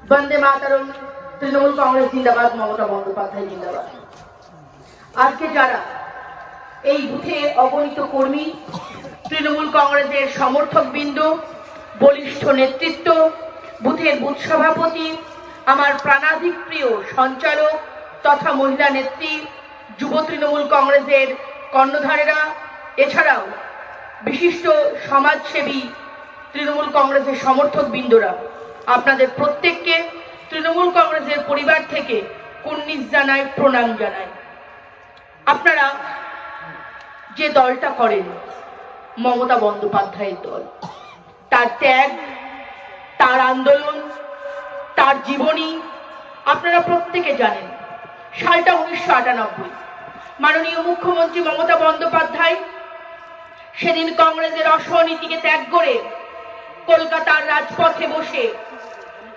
বন্দে মাতরম। তৃণমূল কংগ্রেস জিন্দাবাদ, মমতা বন্দ্যোপাধ্যায় জিন্দাবাদ। আজকে যারা এই বুথে অগণিত কর্মী, তৃণমূল কংগ্রেসের সমর্থক বিন্দু, বলিষ্ঠ নেতৃত্ব, বুথের বুথ সভাপতি, আমার প্রাণাধিক প্রিয় সঞ্চালক তথা মহিলা নেত্রী, যুব তৃণমূল কংগ্রেসের কর্ণধারেরা, এছাড়াও বিশিষ্ট সমাজসেবী তৃণমূল কংগ্রেসের সমর্থক বিন্দুরা, আপনাদের প্রত্যেককে তৃণমূল কংগ্রেসের পরিবার থেকে কুর্নিশ জানাই, প্রণাম জানাই। আপনারা যে দলটা করেন, মমতা বন্দ্যোপাধ্যায়ের দল, তার ত্যাগ, তার আন্দোলন, তার জীবনী আপনারা প্রত্যেকে জানেন। সালটা 1998। মাননীয় মুখ্যমন্ত্রী মমতা বন্দ্যোপাধ্যায় সেদিন কংগ্রেসের অসহনীতিকে ত্যাগ করে কলকাতার রাজপথে বসে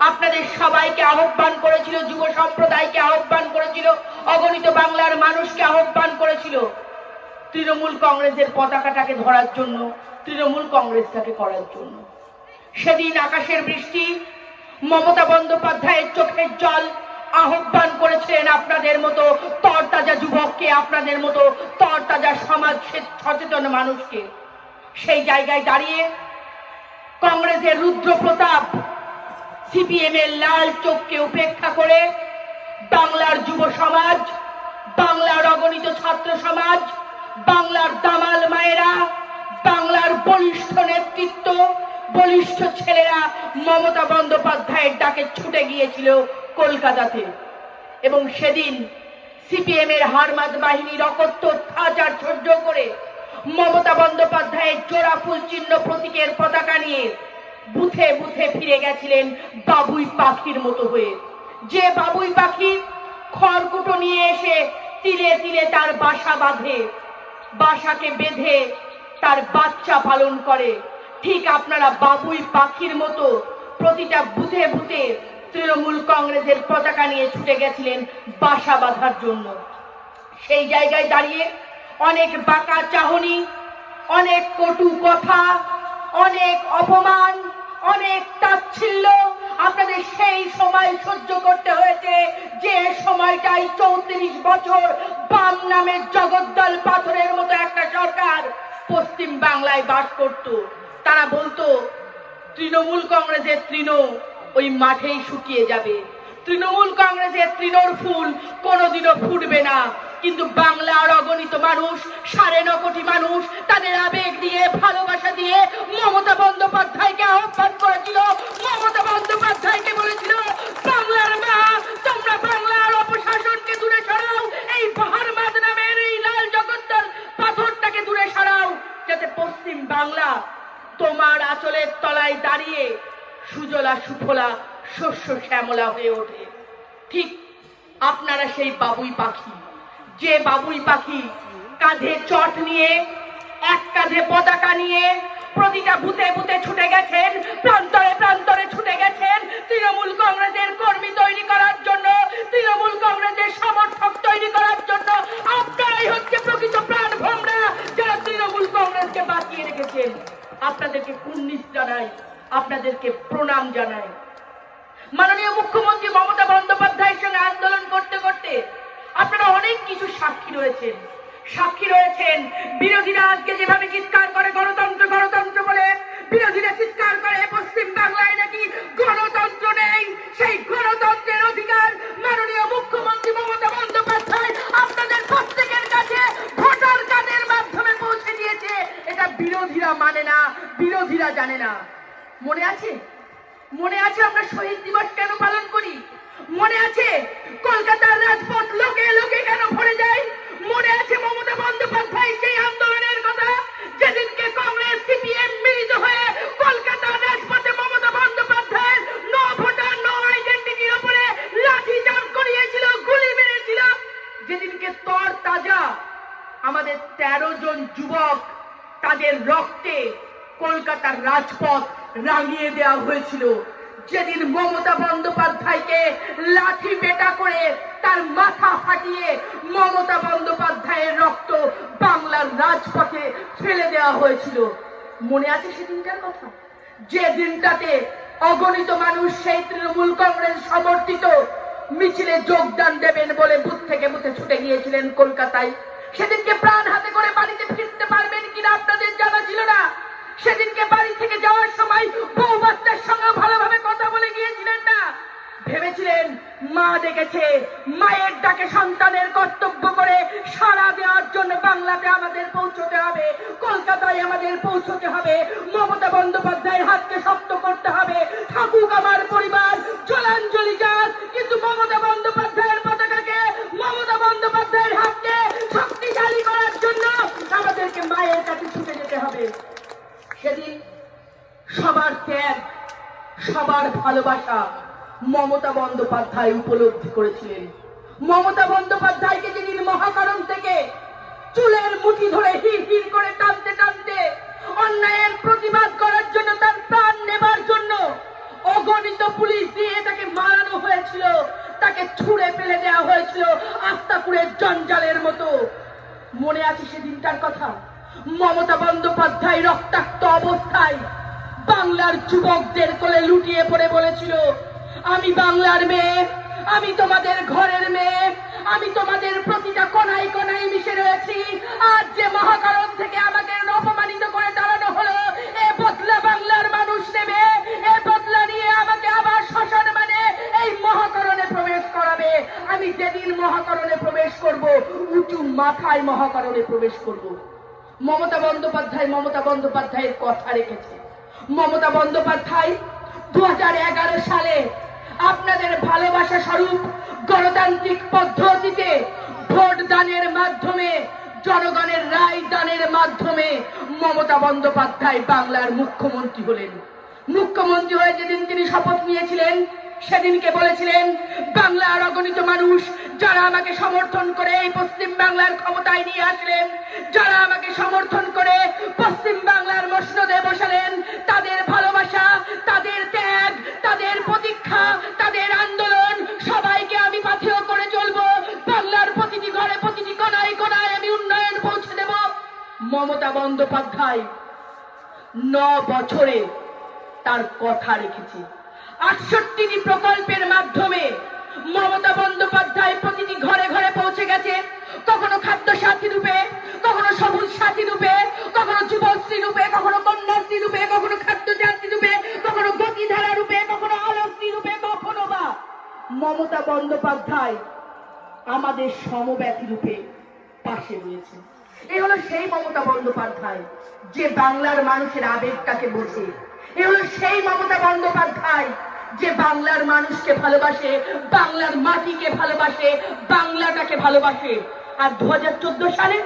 আপনাদের সবাইকে আহ্বান করেছিল, যুব সম্প্রদায়কে আহ্বান করেছিল, অগণিত বাংলার মানুষকে আহ্বান করেছিল তৃণমূল কংগ্রেসের পতাকাটাকে ধরার জন্য, তৃণমূল কংগ্রেসটাকে করার জন্য। সেদিন আকাশের বৃষ্টি, মমতা বন্দ্যোপাধ্যায়ের চোখের জল আহ্বান করেছিলেন আপনাদের মতো তরতাজা যুবককে, আপনাদের মতো তরতাজা সমাজ সচেতন মানুষকে। সেই জায়গায় দাঁড়িয়ে কংগ্রেসের রুদ্র প্রতাপ, সিপিএম এর লাল চোখকে উপেক্ষা করে বাংলার যুব সমাজ, বাংলার অগণিত ছাত্র সমাজ, বাংলার দামাল মায়েরা, বাংলার বলিষ্ঠ নেতৃত্ব, বলিষ্ঠ ছেলেরা মমতা বন্দ্যোপাধ্যায়ের ডাকে ছুটে গিয়েছিল কলকাতাতে। এবং সেদিন সিপিএম এর হারমাদ বাহিনীর অকথ্য অত্যাচার সহ্য করে মমতা বন্দ্যোপাধ্যায়ের জোড়া ফুল চিহ্ন প্রতীকের পতাকা নিয়ে বুথে বুথে ফিরে গেছিলেন বাবুই পাখির মতো হয়ে। যে বাবুই পাখি খড়কুটো নিয়ে এসে তিলে তিলে তার বাসা বাঁধে, বাসাকে বেঁধে তার বাচ্চা পালন করে, ঠিক আপনারা বাবুই পাখির মতো প্রতিটা বুথে বুথে তৃণমূল কংগ্রেসের পতাকা নিয়ে ছুটে গেছিলেন বাসা বাঁধার জন্য। সেই জায়গায় দাঁড়িয়ে অনেক বাঁকা চাহনি, অনেক কটু কথা, অনেক অপমান, অনেক তাচ্ছিল্য আপনাদের সেই সময় সহ্য করতে হয়েছে, যে সময়টাই 34 বছর বাম নামের জগদ্দল পাথরের মতো একটা সরকার পশ্চিম বাংলায় বাস করত। তারা বলতো তৃণমূল কংগ্রেসের তৃণ ওই মাঠেই শুকিয়ে যাবে, তৃণমূল কংগ্রেসের তৃণর ফুল কোনোদিনও ফুটবে না। কিন্তু বাংলার অগণিত মানুষ, 9.5 কোটি মানুষ তাদের আবেগ দিয়ে, ভালোবাসা দিয়ে মমতা বন্দ্যোপাধ্যায়কে আহ্বান করেছিল, মমতা বন্দ্যোপাধ্যায়কে বলেছিল, বাংলার মা, তোমরা বাংলার অপশাসনকে দূরে সরাও, এই হারমাদ নামের এই লাল জগদ্দল পাথরটাকে দূরে সরাও, যাতে পশ্চিম বাংলা তোমার আঁচলের তলায় দাঁড়িয়ে সুজলা সুফলা শস্য শ্যামলা হয়ে ওঠে। ঠিক আপনারা সেই বাবুই পাখি, যে বাবুই পাখি কাঁধে চট নিয়ে, এক কাঁধে পতাকা নিয়ে প্রতিটা বুথে বুথে ছুটে গেছেন, প্রান্তরে প্রান্তরে ছুটে গেছেন তৃণমূল কংগ্রেসের কর্মী তৈরি করার জন্য, তৃণমূল কংগ্রেসের সমর্থক তৈরি করার জন্য। আপনারাই হচ্ছে প্রকৃত প্রাণ ভোমরা, যারা তৃণমূল কংগ্রেসকে বাঁচিয়ে রেখেছেন। আপনাদেরকে কুর্নিশ জানাই, আপনাদেরকে প্রণাম জানাই। মাননীয় মুখ্যমন্ত্রী মমতা বন্দ্যোপাধ্যায়ের সঙ্গে আন্দোলন করতে করতে আপনারা অনেক কিছু সাক্ষী রয়েছেন। সাক্ষী রয়েছেন বিরোধীরা আজকে যেভাবে চিৎকার করে গণতন্ত্র গণতন্ত্র বলে, বিরোধীরা চিৎকার করে পশ্চিম বাংলায় নাকি গণতন্ত্র নেই। সেই গণতন্ত্রের অধিকার মাননীয় মুখ্যমন্ত্রী মমতা বন্দ্যোপাধ্যায় আপনাদের প্রত্যেকের কাছে ভোটার কার্ডের মাধ্যমে পৌঁছে দিয়েছে। এটা বিরোধীরা মানে না, বিরোধীরা জানে না। মনে আছে? মনে আছে আমরা শহীদ দিবস কেন পালন করি? মনে আছে কলকাতার রাজপথ লোকে লোকে কেন ভরে যায়? মনে আছে মমতা বন্দ্যোপাধ্যায় সেই আন্দোলনের কথা, যেদিনকে কংগ্রেস সিপিএম মিলিত হয়ে কলকাতার রাজপথে মমতা বন্দ্যোপাধ্যায়ের নো ভোটার নো আইডেন্টিটির উপরে লাঠি চার্জ করিয়েছিল, গুলি মেরেছিল, যেদিনকে তর তাজা আমাদের 13 জন যুবক তাদের রক্তে কলকাতার রাজপথ রাঙিয়ে দেওয়া হয়েছিল, যেদিন মমতা বন্দ্যোপাধ্যায়কে লাঠি পেটা করে তার মাথা ফাটিয়ে মমতা বন্দ্যোপাধ্যায়ের রক্ত বাংলার রাজপথে ফেলে দেওয়া হয়েছিল। মনে আছে সেদিনটার কথা? যে দিনটাতে অগণিত মানুষ সেই তৃণমূল কংগ্রেস সমর্থিত মিছিলে যোগদান দেবেন বলে বুথ থেকে বুথে ছুটে গিয়েছিলেন কলকাতায়। সেদিনকে প্রাণ হাতে করে বাড়িতে ফিরতে পারবেন কিনা আপনাদের জানা ছিল না। সেদিনকে বাড়ি থেকে যাওয়ার সময় বউ বাচ্চার সঙ্গে ভালোভাবে কথা বলে গিয়েছিলেন না। ভেবেছিলেন মা ডেকেছে, মায়ের ডাকে সন্তানের কর্তব্য করে সাড়া দেওয়ার জন্য বাংলাতে আমাদের পৌঁছতে হবে, কলকাতায় আমাদের পৌঁছতে হবে, মমতা বন্দ্যোপাধ্যায়ের হাতকে শক্ত করতে হবে, থাকুক আমার পরিবার, জলাঞ্জলি যাক, কিন্তু মমতা বন্দ্যোপাধ্যায়ের পতাকাকে, মমতা বন্দ্যোপাধ্যায়ের হাতকে শক্তিশালী করার জন্য আমাদেরকে মায়ের কাছে ছুটে যেতে হবে। সেদিন সবার ত্যাগ, সবার ভালোবাসা মমতা বন্দ্যোপাধ্যায় উপলব্ধি করেছিলেন। মমতা বন্দ্যোপাধ্যায়কে যেদিন মহাকারণ থেকে চুলের মুঠি ধরে হির হির করে টানতে টানতে অন্যায়ের প্রতিবাদ করার জন্য, তার প্রাণ নেবার জন্য অগণিত পুলিশ দিয়ে তাকে মারানো হয়েছিল, তাকে ছুঁড়ে ফেলে দেওয়া হয়েছিল আস্তাকুড়ের জঞ্জালের মতো। মনে আছে সেদিনটার কথা? মমতা বন্দ্যোপাধ্যায় রক্তাক্ত অবস্থায় বাংলার যুবকদের কোলে লুটিয়ে পড়ে বলেছিল, আমি বাংলার মেয়ে, আমি তোমাদের ঘরের মেয়ে, আমি তোমাদের প্রতিটা কোনায় কোনায় মিশে রয়েছি। আজ যে মহাকারণ থেকে আমাদের অপমানিত করে দাঁড়ানো হলো, এ বদলা বাংলার মানুষ নেবে, এ বদলা নিয়ে আমাকে আবার শ্মশান মানে এই মহাকারণে প্রবেশ করাবে। আমি যেদিন মহাকারণে প্রবেশ করব, উঁচু মাথায় মহাকারণে প্রবেশ করব। মমতা বন্দ্যোপাধ্যায়ের কথা রেখেছে। মমতা বন্দ্যোপাধ্যায় 2011 সালে আপনাদের ভালোবাসা স্বরূপ গণতান্ত্রিক পদ্ধতিতে ভোট দানের মাধ্যমে, জনগণের রায় দানের মাধ্যমে মমতা বন্দ্যোপাধ্যায় বাংলার মুখ্যমন্ত্রী হলেন। মুখ্যমন্ত্রী হয়ে যেদিন তিনি শপথ নিয়েছিলেন, সেদিনকে বলেছিলেন, বাংলার অগণিত মানুষ যারা আমাকে সমর্থন করে এই পশ্চিম বাংলার ক্ষমতায় নিয়ে আসলেন, যারা আমাকে সমর্থন করে পশ্চিম বাংলার মসনদে বসালেন, তাদের ভালোবাসা, তাদের ত্যাগ, তাদের প্রতীক্ষা, তাদের আন্দোলন সবাইকে আমি পাথেয় করে চলবো। বাংলার প্রতিটি ঘরে, প্রতিটি কোনায় কোনায় আমি উন্নয়ন পৌঁছে দেব। মমতা বন্দ্যোপাধ্যায় 9 বছরে তার কথা রেখেছে। 68টি প্রকল্পের মাধ্যমে মমতা বন্দ্যোপাধ্যায় প্রতিটি ঘরে ঘরে পৌঁছে গেছে। কখনো খাদ্য সাথী রূপে, কখনো সবুজ সাথী রূপে, কখনো যুবশ্রী রূপে, কখনো কন্যাশ্রী রূপে, কখনো খাদ্য সাথী রূপে, কখনো গতিধারা রূপে, কখনো আলোশ্রী রূপে, কখনো বা মমতা বন্দ্যোপাধ্যায় আমাদের সমব্যথী রূপে পাশে রয়েছে। এ হলো সেই মমতা বন্দ্যোপাধ্যায় যে বাংলার মানুষের আবেগটাকে বোঝে। এ হলো সেই মমতা বন্দ্যোপাধ্যায় যে বাংলার মানুষকে ভালোবাসে, বাংলার মাটিকে ভালোবাসে, বাংলাটাকে ভালোবাসে। আর 2014 সালে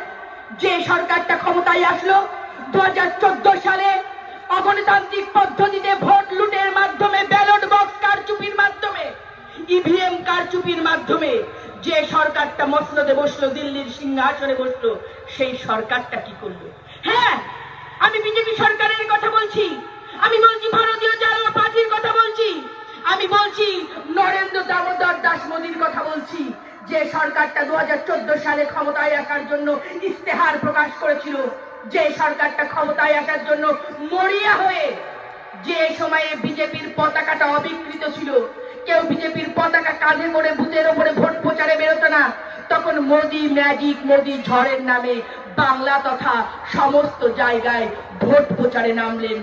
যে সরকারটা ক্ষমতায় আসলো, 2014 সালে অগণতান্ত্রিক পদ্ধতিতে ভোট লুটের মাধ্যমে, ব্যালট বক্স কারচুপির মাধ্যমে, ইভিএম কারচুপির মাধ্যমে যে সরকারটা মসনদে বসলো, দিল্লির সিংহাসনে বসলো, সেই সরকারটা কি করলো? হ্যাঁ, আমি বিজেপি সরকারের কথা বলছি, আমি বলছি ভারতীয় জনতা পার্টির কথা বলছি, আমি বলছি নরেন্দ্র দামোদর দাস মোদীর কথা বলছি। যে সরকারটা 2014 সালে ক্ষমতায় আসার জন্য ইস্তেহার প্রকাশ করেছিল, যে সরকারটা ক্ষমতায় আসার জন্য মরিয়া হয়ে, যে সময়ে বিজেপির পতাকাটা অবিকৃত ছিল, কেউ বিজেপির পতাকা কাঁধে করে বুথের ওপরে ভোট প্রচারে বেরোতো না, তখন মোদি ম্যাজিক, মোদি ঝড়ের নামে বাংলা তথা সমস্ত জায়গায় ভোট প্রচারে নামলেন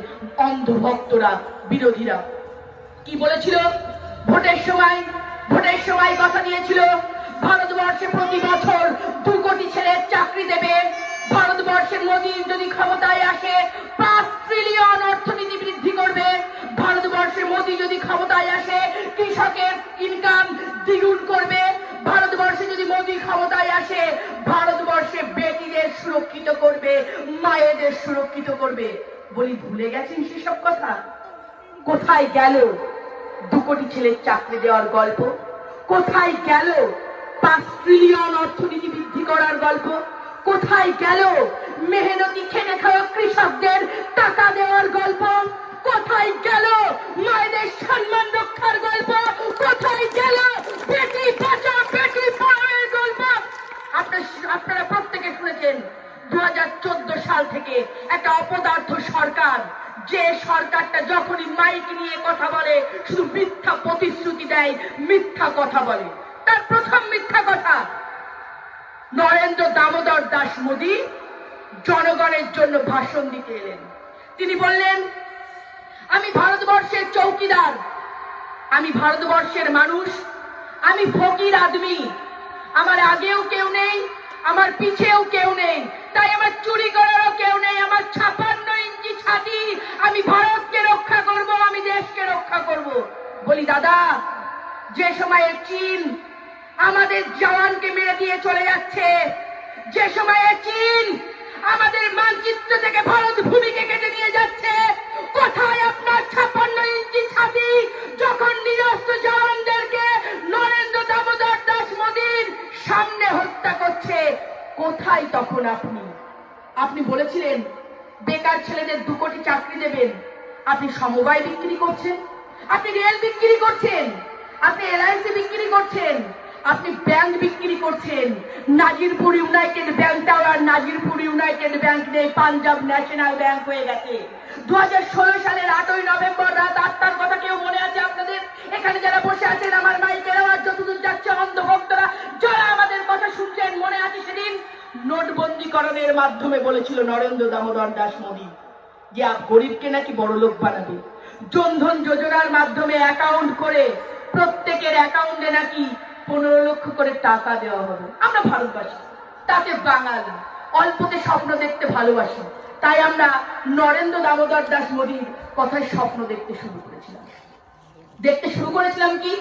অন্ধভক্তরা, বিরোধীরা। কি বলেছিল? ভোটের সময় কথা দিয়েছিল, ভারতবর্ষে প্রতি বছর 2 কোটি ছেলের চাকরি দেবে, ভারতবর্ষের মোদী যদি ক্ষমতায় আসে 5 ট্রিলিয়ন অর্থনীতি বৃদ্ধি করবে, ভারতবর্ষের মোদী যদি ক্ষমতায় আসে কৃষকের ইনকাম দ্বিগুণ করবে, ভারতবর্ষে যদি মোদী ক্ষমতায় আসে ভারতবর্ষে বেটিদের সুরক্ষিত করবে, মায়েদের সুরক্ষিত করবে। বলি ভুলে গেছেন সেসব কথা? কোথায় গেল 2 কোটি ছেলের চাকরি দেওয়ার গল্প? কোথায় গেল 5 ট্রিলিয়ন অর্থনীতি বৃদ্ধি করার গল্প? কোথায় গেল মেহনতি খেটে খাওয়া কৃষকদের টাকা দেওয়ার গল্প? কোথায় গেল মায়েদের সম্মান রক্ষার গল্প? কোথায় গেল বেটি বাঁচাও বেটি পড়ানোর গল্প? আপনারা প্রত্যেকে শুনেছেন 2014 সাল থেকে একটা অপদার্থ সরকার যে সরকারটা যখনই মাইক নিয়ে কথা বলে শুধু মিথ্যা প্রতিশ্রুতি দেয়, মিথ্যা কথা বলে। তার প্রথম মিথ্যা কথা, নরেন্দ্র দামোদর দাস মোদী জনগণের জন্য ভাষণ দিতে এলেন। তিনি বললেন, আমি ভারতবর্ষের চৌকিদার, আমি ভারতবর্ষের মানুষ, আমি ফকির আদমি, আমার আগেও কেউ নেই, আমার পিছেও কেউ নেই, তাই আমার চুরি করারও কেউ নেই, আমার 56 ইঞ্চি ছাতি, আমি ভারতকে রক্ষা করব, আমি দেশকে রক্ষা করব। বলি দাদা, যে সময়ে চীন আমাদের জওয়ানকে মেরে দিয়ে চলে যাচ্ছে, যে সময়ে চীন আমাদের মানচিত্র থেকে ভারত ভূমিকে কেটে নিয়ে যাচ্ছে, কোথায় আপনার 56 ইঞ্চি ছাতি যখন নিরস্ত্র জওয়ানদেরকে নরেন্দ্র দামোদর দাস মোদীর সামনে হত্যা করছে, কোথায় তখন আপনি? আপনি বলেছিলেন বেকার ছেলেদের 2 কোটি চাকরি দেবেন, আপনি সমবায় বিক্রি করছেন, আপনি রেল বিক্রি করছেন, আপনি এলআইসি বিক্রি করছেন, আপনি ব্যাংক বিক্রি করছেন। নাজিরপুর ইউনাইটেড ব্যাংকটাও আর নাজিরপুর ইউনাইটেড ব্যাংক নেই, পাঞ্জাব ন্যাশনাল ব্যাংক হয়ে গেছে। 2016 সালের 8ই নভেম্বর রাত 8টার কথা কেউ মনে আছে আপনাদের? এখানে যারা বসে আছেন, আমার মাইকের আওয়াজ যতদূর যাচ্ছে, অন্ধভক্তরা যারা আমাদের কথা শুনছেন, মনে আছে সেদিন নোটবন্দীকরণের মাধ্যমে বলেছিল নরেন্দ্র দামোদর দাস মোদী যে গরিবকে নাকি বড়লোক বানাবে। জনধন যোজনার মাধ্যমে অ্যাকাউন্ট করে প্রত্যেকের অ্যাকাউন্টে নাকি 15 লক্ষ করে টাকা দেওয়া হবে। আমরা ভারতবাসী, তাতে বাঙালি, অল্পতে স্বপ্ন দেখতে ভালোবাসি, তাই আমরা নরেন্দ্র দামোদর দাস মোদীর কথায় স্বপ্ন দেখতে শুরু করেছিলাম কি?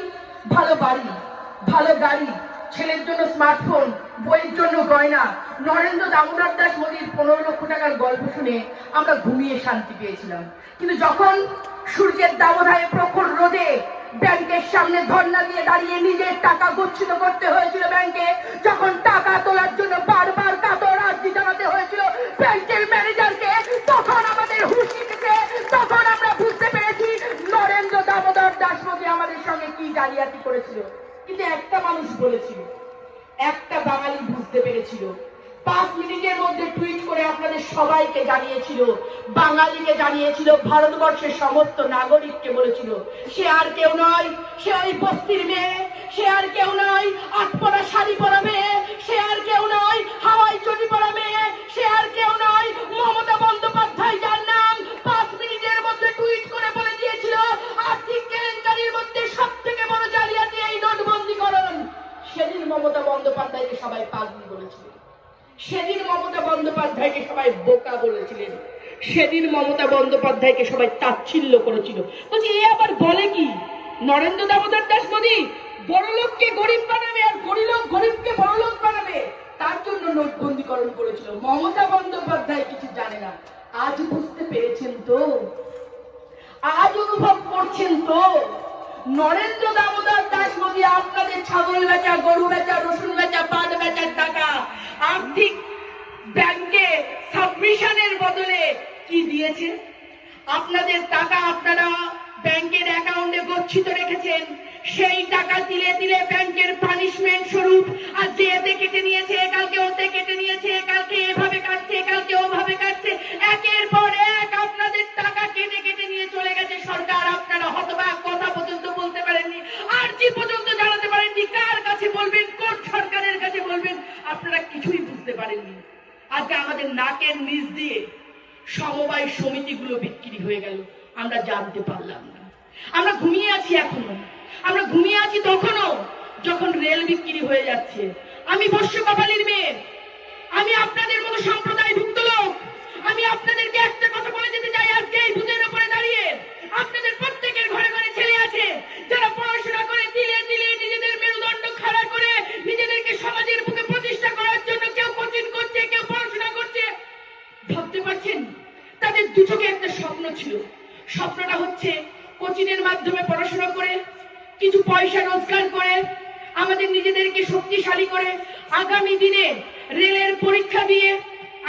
ভালো বাড়ি, ভালো গাড়ি, ছেলের জন্য স্মার্টফোন, বইয়ের জন্য গয়না। নরেন্দ্র দামোদর দাস মোদীর 15 লক্ষ টাকার গল্প শুনে আমরা ঘুমিয়ে শান্তি পেয়েছিলাম। কিন্তু যখন সূর্যের দাবদাহে প্রখর রোদে ব্যাংকের সামনে ধর্ণা দিয়ে দাঁড়িয়ে নিজের টাকা গচ্ছিত করতে হয়েছিল ব্যাংকে, যখন টাকা তোলার জন্য বারবার কাতর আর্জি জানাতে হয়েছিল ব্যাংকের ম্যানেজারকে, তখন আমাদের হুঁশ এসেছে, তখন আমরা বুঝতে পেরেছি নরেন্দ্র দামোদর দাস মোদী আমাদের সঙ্গে কি জালিয়াতি করেছিল। কিন্তু একটা মানুষ বলেছিল, একটা বাঙালি বুঝতে পেরেছিল, 5 মিনিটের মধ্যে টুইট করে আপনাদের সবাইকে জানিয়েছিল, বাঙালিকে জানিয়েছিল, ভারতবর্ষের সমস্ত নাগরিককে বলেছিল, সে আর কেউ নয়, সে ওই বস্তির মেয়ে, সে আর কেউ নয় 8 পরা শাড়ি পরা মেয়ে, সে আর কেউ নয় হাওয়াই চটি পরা মেয়ে, সে আর কেউ নয় মমতা বন্দ্যোপাধ্যায়, যার নাম 5 মিনিটের মধ্যে টুইট করে বলে দিয়েছিল আর্থিক কেলেঙ্কারির মধ্যে সব থেকে বড় জালিয়াতি এই নোটবন্দীকরণ। সেদিন মমতা বন্দ্যোপাধ্যায়কে সবাই পাগলি বলেছিল, সেদিন মমতা বন্দ্যোপাধ্যায়কে সবাই বোকা বলেছিলেন, সেদিন মমতা বন্দ্যোপাধ্যায়কে সবাই তাচ্ছিল্য করেছিল। বলছি এ আবার বলে কি? নরেন্দ্র দামোদর দাস মোদী বড়লোককে গরিব বানাবে আর গরিবকে বড়লোক বানাবে, তার জন্য নোটবন্দীকরণ করেছিল। মমতা বন্দ্যোপাধ্যায় কিছু জানে না। আজ বুঝতে পেরেছেন তো? আজ অনুভব করছেন তো? নরেন্দ্র দামোদর দাস মোদী আপনাদের ছাগল বেচা, গরু বেচা, রসুন বেচা, পাট বেচার টাকা আর্থিক ব্যাংকে সাবমিশনের বদলে কি দিয়েছে? আপনাদের টাকা আপনারা ব্যাংকের অ্যাকাউন্টে গচ্ছিত রেখেছেন, সেই টাকা তিলে তিলে ব্যাংকের পানিশমেন্ট স্বরূপ আজ এতে কেটে নিয়েছে, কালকে ওতে কেটে নিয়েছে, কালকে এভাবে কাটছে, কালকে ওভাবে কাটছে, একের পর এক আপনাদের টাকা কেটে কেটে নিয়ে চলে গেছে সরকার। আপনারা হতবাক, কথা পর্যন্ত বলতে পারেননি, আর্জি পর্যন্ত জানাতে পারেননি, কার কাছে বলবেন, কোন সরকারের কাছে বলবেন, আপনারা কিছুই বুঝতে পারেননি। আজকে আমাদের নাকের নিচ দিয়ে সমবায় সমিতিগুলো বিক্রি হয়ে গেল, আমরা জানতে পারলাম না। আমরা ঘুমিয়ে আছি এখনো, আমরা ঘুমিয়ে আছি তখনও যখন রেল বিক্রি হয়ে যাচ্ছে। আমি বর্ষ কপালীর মেয়ে, আমি আপনাদের মতো সম্প্রদায়ভুক্ত লোক, আমি আপনাদেরকে একটা কথা বলে যেতে চাই। আজকে এই বুথের উপরে দাঁড়িয়ে আপনাদের প্রত্যেকের ঘরে ঘরে ছেলে আছে যারা পড়াশোনা করে তিলে তিলে নিজেদের মেরুদণ্ড খাড়া করে নিজেদেরকে সমাজের বুকে প্রতিষ্ঠা করার জন্য কেউ কোচিং করছে, কেউ পড়াশোনা করছে। ভাবতে পারছেন? তাদের দু চোখে একটা স্বপ্ন ছিল, স্বপ্নটা হচ্ছে কোচিংয়ের মাধ্যমে পড়াশোনা করে কিছু পয়সা রোজগার করে আমাদের নিজেদেরকে শক্তিশালী করে আগামী দিনে রেলের পরীক্ষা দিয়ে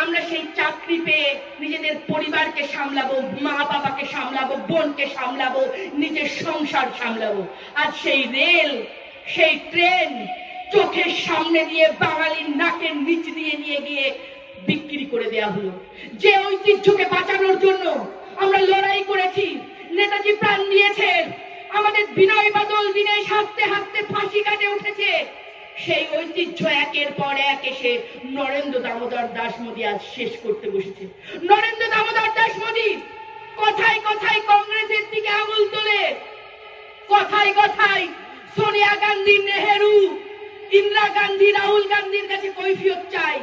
আমরা সেই চাকরি পেয়ে নিজেদের পরিবারকে সামলাবো, মা বাবাকে সামলাবো, বোনকে সামলাবো, নিজের সংসার সামলাবো। আর সেই রেল, সেই ট্রেন চোখের সামনে দিয়ে বাঙালির নাকের নিচ দিয়ে নিয়ে গিয়ে বিক্রি করে দেয়া হলো। যে ঐতিহ্যকে বাঁচানোর জন্য আমরা লড়াই করেছি, নেতাজি প্রাণ দিয়েছেন, আমাদের বিনয় বাদল দিনে হাসতে হাসতে ফাঁসি কাটে উঠেছে। সেই ঐতিহ্য একের পর এক এসে নরেন্দ্র দামোদর দাস মোদী আজ শেষ করতে বসেছে। নরেন্দ্র দামোদর দাস মোদী কথায় কথায় কংগ্রেসের দিকে আঙুল তোলে, কথায় কথায় সোনিয়া গান্ধী, নেহেরু, ইন্দিরা গান্ধী, রাহুল গান্ধীর কাছে কৈফিয়ত চাই,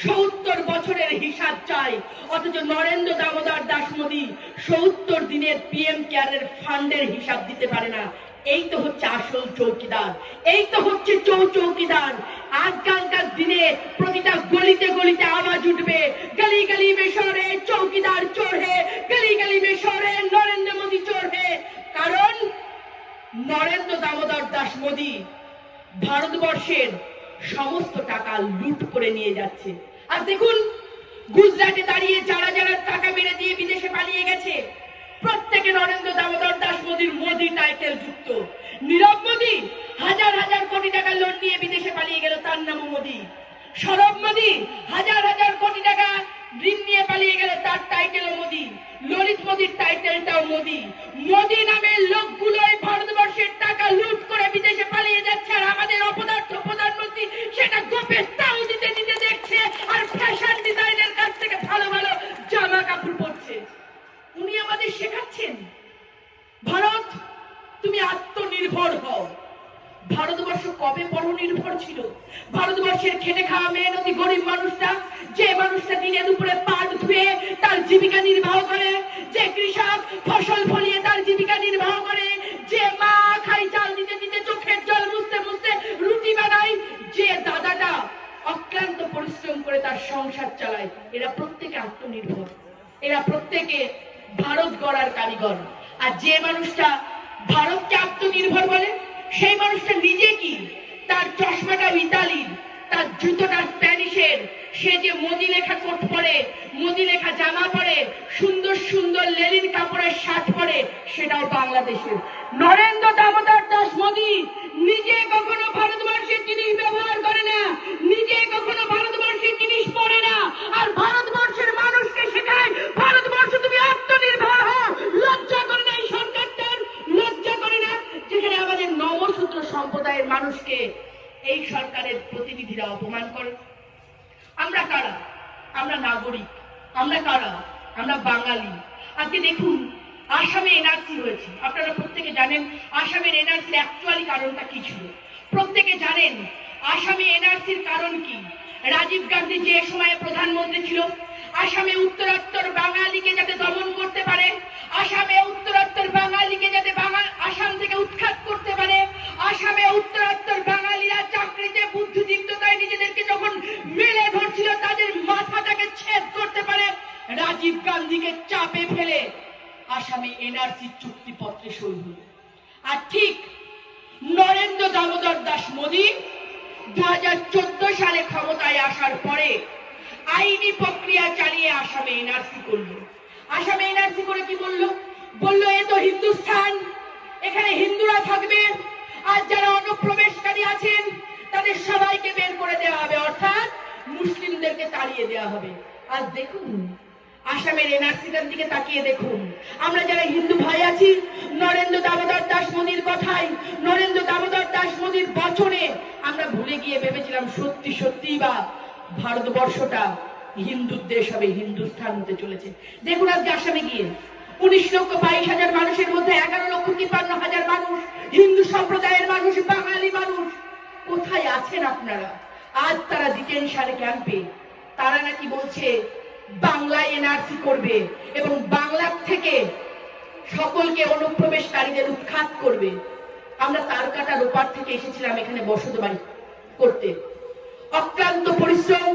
৭০ বছরের হিসাব চাই। অথচ নরেন্দ্র দামোদর দাস মোদী ৭০ দিনের পিএম কেয়ারের ফান্ডের হিসাব দিতে পারে না। এই তো হচ্ছে আসল চৌকিদার, এই তো হচ্ছে চৌকিদার। আজকালকার দিনে প্রতিটা গলিতে গলিতে আওয়াজ উঠবে, গলি গলি মে শোরে চৌকিদার চোর হে, গলি গলি মে শোরে নরেন্দ্র মোদী চোর হে। কারণ নরেন্দ্র দামোদর দাস মোদী ভারতবর্ষের সমস্ত টাকা লুট করে নিয়ে যাচ্ছে। আর দেখুন, গুজরাটে দাঁড়িয়ে যারা যারা টাকা মেরে দিয়ে বিদেশে পালিয়ে গেছে, প্রত্যেকে নরেন্দ্র দামোদর দাস মোদীর মোদী টাইটেল যুক্ত। নীরব মোদী হাজার হাজার কোটি টাকা লোন নিয়ে বিদেশে পালিয়ে গেল, তার নামও মোদী। সরব মোদী হাজার হাজার কোটি টাকা ঋণ নিয়ে পালিয়ে গেল, তার টাইটেলও মোদী। ললিত মোদীর টাইটেলটাও মোদী। মোদী নামের লোকগুলোই ভারতবর্ষের টাকা লুট করে বিদেশে পালিয়ে যাচ্ছে, আর আমাদের অপদার্থ প্রধানমন্ত্রী সেটা গোপে তাও দিতে দিতে দেখছে, আর ফ্যাশন ডিজাইনের কাছ থেকে ভালো ভালো জামা কাপড় পরছে। উনি আমাদের শেখাচ্ছেন, ভারত তুমি আত্মনির্ভর হও। ভারতবর্ষ কবে পরনির্ভর ছিল? ভারতবর্ষের খেটে খাওয়া মেহনতি গরিব মানুষটা, যে মানুষটা দিনে দুপুরে পাট ধুয়ে তার জীবিকা নির্বাহ করে, যে কৃষক ফসল ফলিয়ে তার জীবিকা নির্বাহ করে, যে মা খাই চাল দিতে দিতে চোখের জল মুছতে মুছতে রুটি বানায়, যে দাদাটা অক্লান্ত পরিশ্রম করে তার সংসার চালায়, এরা প্রত্যেকে আত্মনির্ভর, এরা প্রত্যেকে ভারত গড়ার কারিগর। আর যে মানুষটা ভারতকে আত্মনির্ভর বলে, সেই মানুষটা নিজে কি, তার চশমাটা ইতালির, তার জুতোটা স্প্যানিশের, সে যে মোদি লেখা কোট পরে, মোদি লেখা জামা পরে, সুন্দর সুন্দর লেলিন কাপড়ের শার্ট পরে, সেটাও বাংলাদেশের। নরেন্দ্র দামোদর দাস মোদী নিজে কখনো ভারতবর্ষের জিনিস ব্যবহার করে না, নিজে কখনো ভারতবর্ষের জিনিস পরে না, আর ভারতবর্ষের মানুষকে শেখায় ভারতবর্ষ তুমি আত্মনির্ভর হও। লজ্জা করে না এই সরকারটার? লজ্জা করে না? যেখানে আমাদের নবসূত্র সম্প্রদায়ের মানুষকে এই সরকারের প্রতিনিধিরা অপমান করে। আমরা কারা? আমরা নাগরিক। আমরা কারা? আমরা বাঙালি। আজকে দেখুন, আসামে এনআরসি হয়েছে। আপনারা প্রত্যেকে জানেন আসামের এনআরসির অ্যাকচুয়ালি কারণটা কি ছিল। প্রত্যেকে জানেন আসামে এনআরসির কারণ কি। রাজীব গান্ধী যে সময়ে প্রধানমন্ত্রী ছিল, আসামে উত্তরোত্তর বাঙালিকে যাতে দমন করতে পারে, আসামে উত্তরোত্তর বাঙালিকে যাতে আসাম থেকে উৎখাত করতে পারে, আসামে উত্তরোত্তর বাঙালিরা চাকরিতে বুদ্ধিদীপ্ততায় নিজেদেরকে যখন মেলে ধরছিল, তাদের মাথাটাকে ছেদ করতে পারে, রাজীব গান্ধীকে চাপে ফেলে আসামে এনআরসি চুক্তিপত্রে সই হল। আর ঠিক নরেন্দ্র দামোদর দাস মোদী 2014 সালে ক্ষমতায় আসার পরে আইনি প্রক্রিয়া চালিয়ে আসামে এনআরসি করলো। আসামে এনআরসি করে কি বললো? বললো এ তো হিন্দুস্থান, এখানে হিন্দুরা থাকবে, আর যারা অনুপ্রবেশকারী আছেন তাদের সবাইকে বের করে দেওয়া হবে, অর্থাৎ মুসলিমদেরকে তাড়িয়ে দেওয়া হবে। আজ দেখুন আসামের এনআরসিটার দিকে তাকিয়ে দেখুন, আমরা যারা হিন্দু ভাই আছি, নরেন্দ্র দামোদর দাস মোদীর কথায়, নরেন্দ্র দামোদর দাস মোদীর বচনে আমরা ভুলে গিয়ে ভেবেছিলাম সত্যি সত্যি বা ভারতবর্ষটা হিন্দুর দেশ হবে, হিন্দুস্থান হতে চলেছে। দেখুন আজকে আসামে গিয়ে 19,22,000 মানুষের মধ্যে 11,53,000 মানুষ হিন্দু সম্প্রদায়ের মানুষ, বাঙালি মানুষ। কোথায় আছেন আপনারা? আজ তারা ডিটেনশনে ক্যাম্পে। তারা নাকি বলছে বাংলায় এনআরসি করবে এবং বাংলার থেকে সকলকে অনুপ্রবেশকারীদের উৎখাত করবে। আমরা তারকাটার ওপার থেকে এসেছিলাম এখানে বসত বাড়ি করতে। অক্লান্ত পরিশ্রম,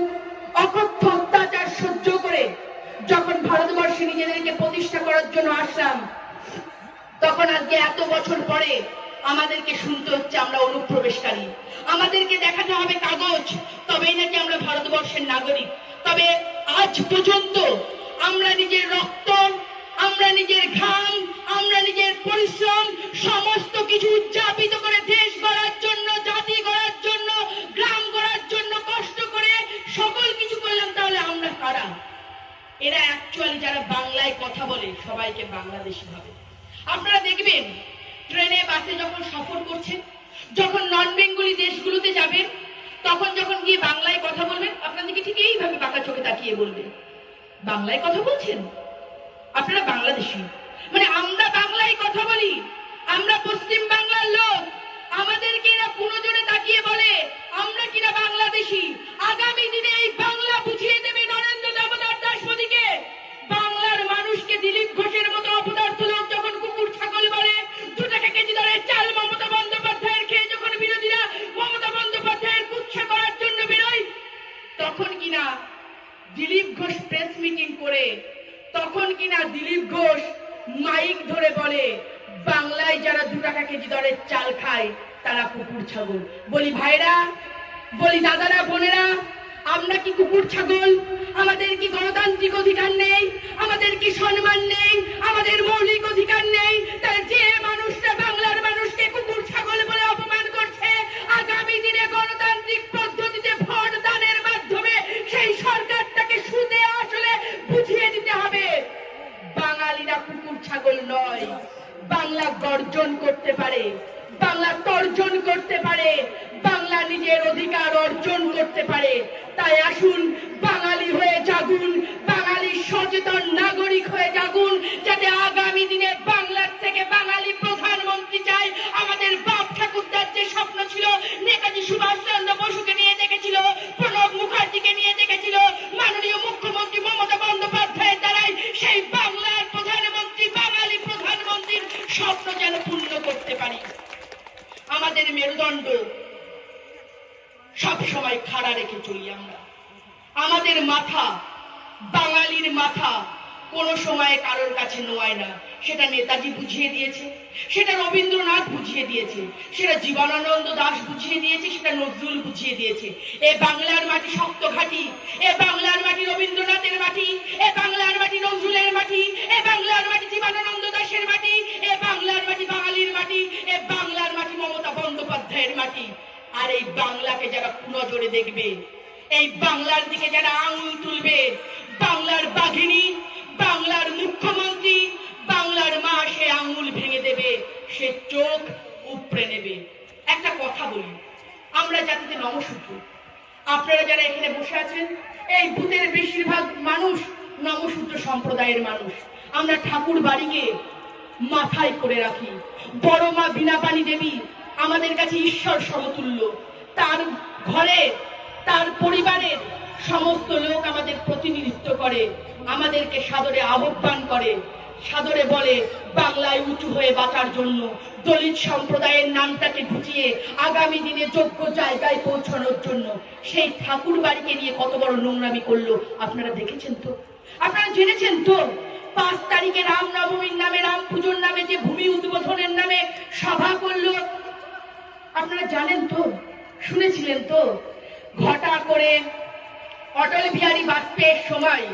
অকথ্য অত্যাচার সহ্য করে যখন ভারতবর্ষে নিজেদেরকে প্রতিষ্ঠা করার জন্য আসলাম, তখন আজকে এত বছর পরে আমাদেরকে শুনতে হচ্ছে আমরা অনুপ্রবেশকারী। আমাদেরকে দেখাতে হবে কাগজ, তবেই নাকি আমরা ভারতবর্ষের নাগরিক। তবে আজ পর্যন্ত আমরা নিজের রক্ত, আমরা নিজের ঘাম, আমরা নিজের পরিশ্রম সমস্ত কিছু উদযাপিত করে দেশ গড়ার জন্য, জাতি গড়ার জন্য, গ্রাম গড়ার জন্য কষ্ট করে সকল কিছু করলাম। তাহলে আমরা কারা? এরা অ্যাকচুয়ালি যারা যারা বাংলায় কথা বলে সবাইকে বাংলাদেশি ভাবে। আপনারা দেখবেন ট্রেনে বাসে যখন সফর করছেন, যখন নন বেঙ্গলি দেশগুলোতে যাবেন, তখন যখন গিয়ে বাংলায় কথা বলবেন আপনাদেরকে ঠিক এইভাবে বাঁকা চোখে তাকিয়ে বলবে, বাংলায় কথা বলছেন, আপনারা বাংলাদেশি। মানে আমরা বাংলায় কথা বলি, আমরা পশ্চিম বাংলার লোক, আমাদেরকে এরা পুনজোরে তাকিয়ে বলে আমরা কিনা বাংলাদেশি। আগামী দিনে এই বাংলা বুঝিয়ে দেবে নরেন্দ্র দামোদর দাস মোদীকে। বাংলার মানুষকে দিলীপ ঘোষের মতো অপদার্থ লোক যখন কুকুর ছাগল বলে, 2 টাকা কেজি দরে চাল মমতা বন্দ্যোপাধ্যায়ের খেয়ে যখন বিরোধীরা মমতা বন্দ্যোপাধ্যায়ের কুৎসা করার জন্য বেরোয়, তখন কিনা দিলীপ ঘোষ প্রেস মিটিং করে, তখন কিনা দিলীপ ঘোষ মাইক ধরে বলে বাংলায় যারা 2 টাকা কেজি দরের চাল খায় তারা কুকুর ছাগল। বলি ভাইরা, বলি দাদারা, বোনেরা, আমরা কি কুকুর ছাগল? আমাদের কি গণতান্ত্রিক অধিকার নেই? আমাদের কি সম্মান নেই? আমাদের মৌলিক অধিকার নেই? তার যে মানুষটা বাংলার মানুষকে কুকুর ছাগল বলে অপমান করছে, আগামী দিনে গণতান্ত্রিক পদ্ধতিতে ভোট দানের মাধ্যমে সেই সরকারটাকে সুদে আসলে বুঝিয়ে দিতে হবে বাঙালিরা কুকুর ছাগল নয়। বাংলা গর্জন করতে পারে, বাংলা তর্জন করতে পারে, বাংলা নিজের অধিকার অর্জন করতে পারে। তাই আসুন বাঙালি হয়ে জাগুন, বাঙালি সচেতন নাগরিক হয়ে জাগুন, যাতে আগামী দিনে বাংলার থেকে বাঙালি প্রধানমন্ত্রী চাই। আমাদের বাপ ঠাকুরদার যে স্বপ্ন ছিল, নেতাজি সুভাষচন্দ্র বসুকে নিয়ে দেখেছিল, প্রণব মুখার্জিকে নিয়ে দেখেছিল, মাননীয় মুখ্যমন্ত্রী মমতা বন্দ্যোপাধ্যায়ের দ্বারাই সেই বাংলার প্রধানমন্ত্রী, বাঙালি প্রধানমন্ত্রীর স্বপ্ন যেন পূর্ণ করতে পারি। আমাদের মেরুদণ্ড সব সময় খাড়া রেখে চলি আমরা। আমাদের মাথা, বাঙালির মাথা কোন সময় কারোর কাছে নোয়ায় না। সেটা নেতাজি বুঝিয়ে দিয়েছে, সেটা রবীন্দ্রনাথ বুঝিয়ে দিয়েছে, সেটা জীবনানন্দ দাশ বুঝিয়ে দিয়েছে, সেটা নজরুল বুঝিয়ে দিয়েছে। এ বাংলার মাটি শক্ত ঘাঁটি, এ বাংলার মাটি রবীন্দ্রনাথের মাটি, এ বাংলার মাটি নজরুলের মাটি, এ বাংলার মাটি জীবনানন্দ দাশের মাটি, এ বাংলার মাটি বাঙালির মাটি, এ বাংলার মাটি মমতা বন্দ্যোপাধ্যায়ের মাটি। আর এই বাংলাকে যারা কুনজরে দেখবে, এই বাংলার দিকে যারা আঙুল তুলবে, বাংলার বাঘিনী, বাংলার মুখ্যমন্ত্রী, বাংলার মা সে আঙুল ভেঙে দেবে, সে চোখ উপড়ে নেবে। একটা কথা বলি, আমরা জাতিতে নমসূত্র, আপনারা যারা এখানে বসে আছেন এই বুথের বেশিরভাগ মানুষ নমসূত্র সম্প্রদায়ের মানুষ। আমরা ঠাকুর বাড়িকে মাথায় করে রাখি। বড় মা বীণাপাণি দেবী আমাদের কাছে ঈশ্বর সমতুল্য। তার ঘরে, তার পরিবারের সমস্ত লোক আমাদের প্রতিনিধিত্ব করে, আমাদেরকে সাদরে আহ্বান করে, সাদরে বলে বাংলায় উঁচু হয়ে বাঁচার জন্য, দলিত সম্প্রদায়ের নামটাকে ঘুচিয়ে আগামী দিনে যোগ্য জায়গায় পৌঁছানোর জন্য। সেই ঠাকুর বাড়িকে নিয়ে কত বড় নোংরামি করলো আপনারা দেখেছেন তো? আপনারা জেনেছেন তো? 5 তারিখে রামনবমীর নামে, রাম পুজোর নামে যে ভূমি উদ্বোধনের নামে সভা করলো, আপনারা জানেন তো? শুনেছিলেন তো? ঘটা করে অটল বিহারী বাজপেয়ীর সময়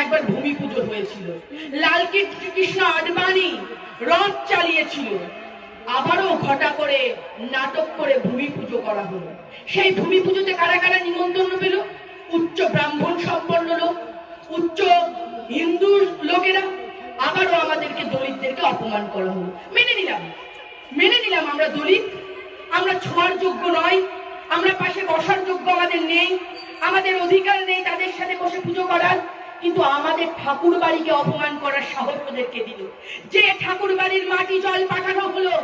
একবার ভূমি পুজো হয়েছিল, লাল কৃষ্ণ আডবাণী রথ চালিয়েছিল, আবারও ঘটা করে নাটক করে ভূমি পুজো করা হলো। সেই ভূমি পুজোতে কারা কারা নিমন্ত্রণ পেল? উচ্চ ব্রাহ্মণ সম্পন্ন লোক, উচ্চ হিন্দু লোকেরা। আবারও আমাদেরকে দলিতদেরকে অপমান করা হলো। মেনে নিলাম আমরা দলিত, আমরা ছোঁয়ার যোগ্য নয়, আমরা পাশে বসার যোগ্য আমাদের নেই, আমাদের অধিকার নেই তাদের সাথে বসে পুজো করার। কিন্তু আমাদের ঠাকুর বাড়িকে অপমান করার সাহস ওদেরকে দিল। যে ঠাকুর বাড়ির মাটি জল পাঠানো হলো,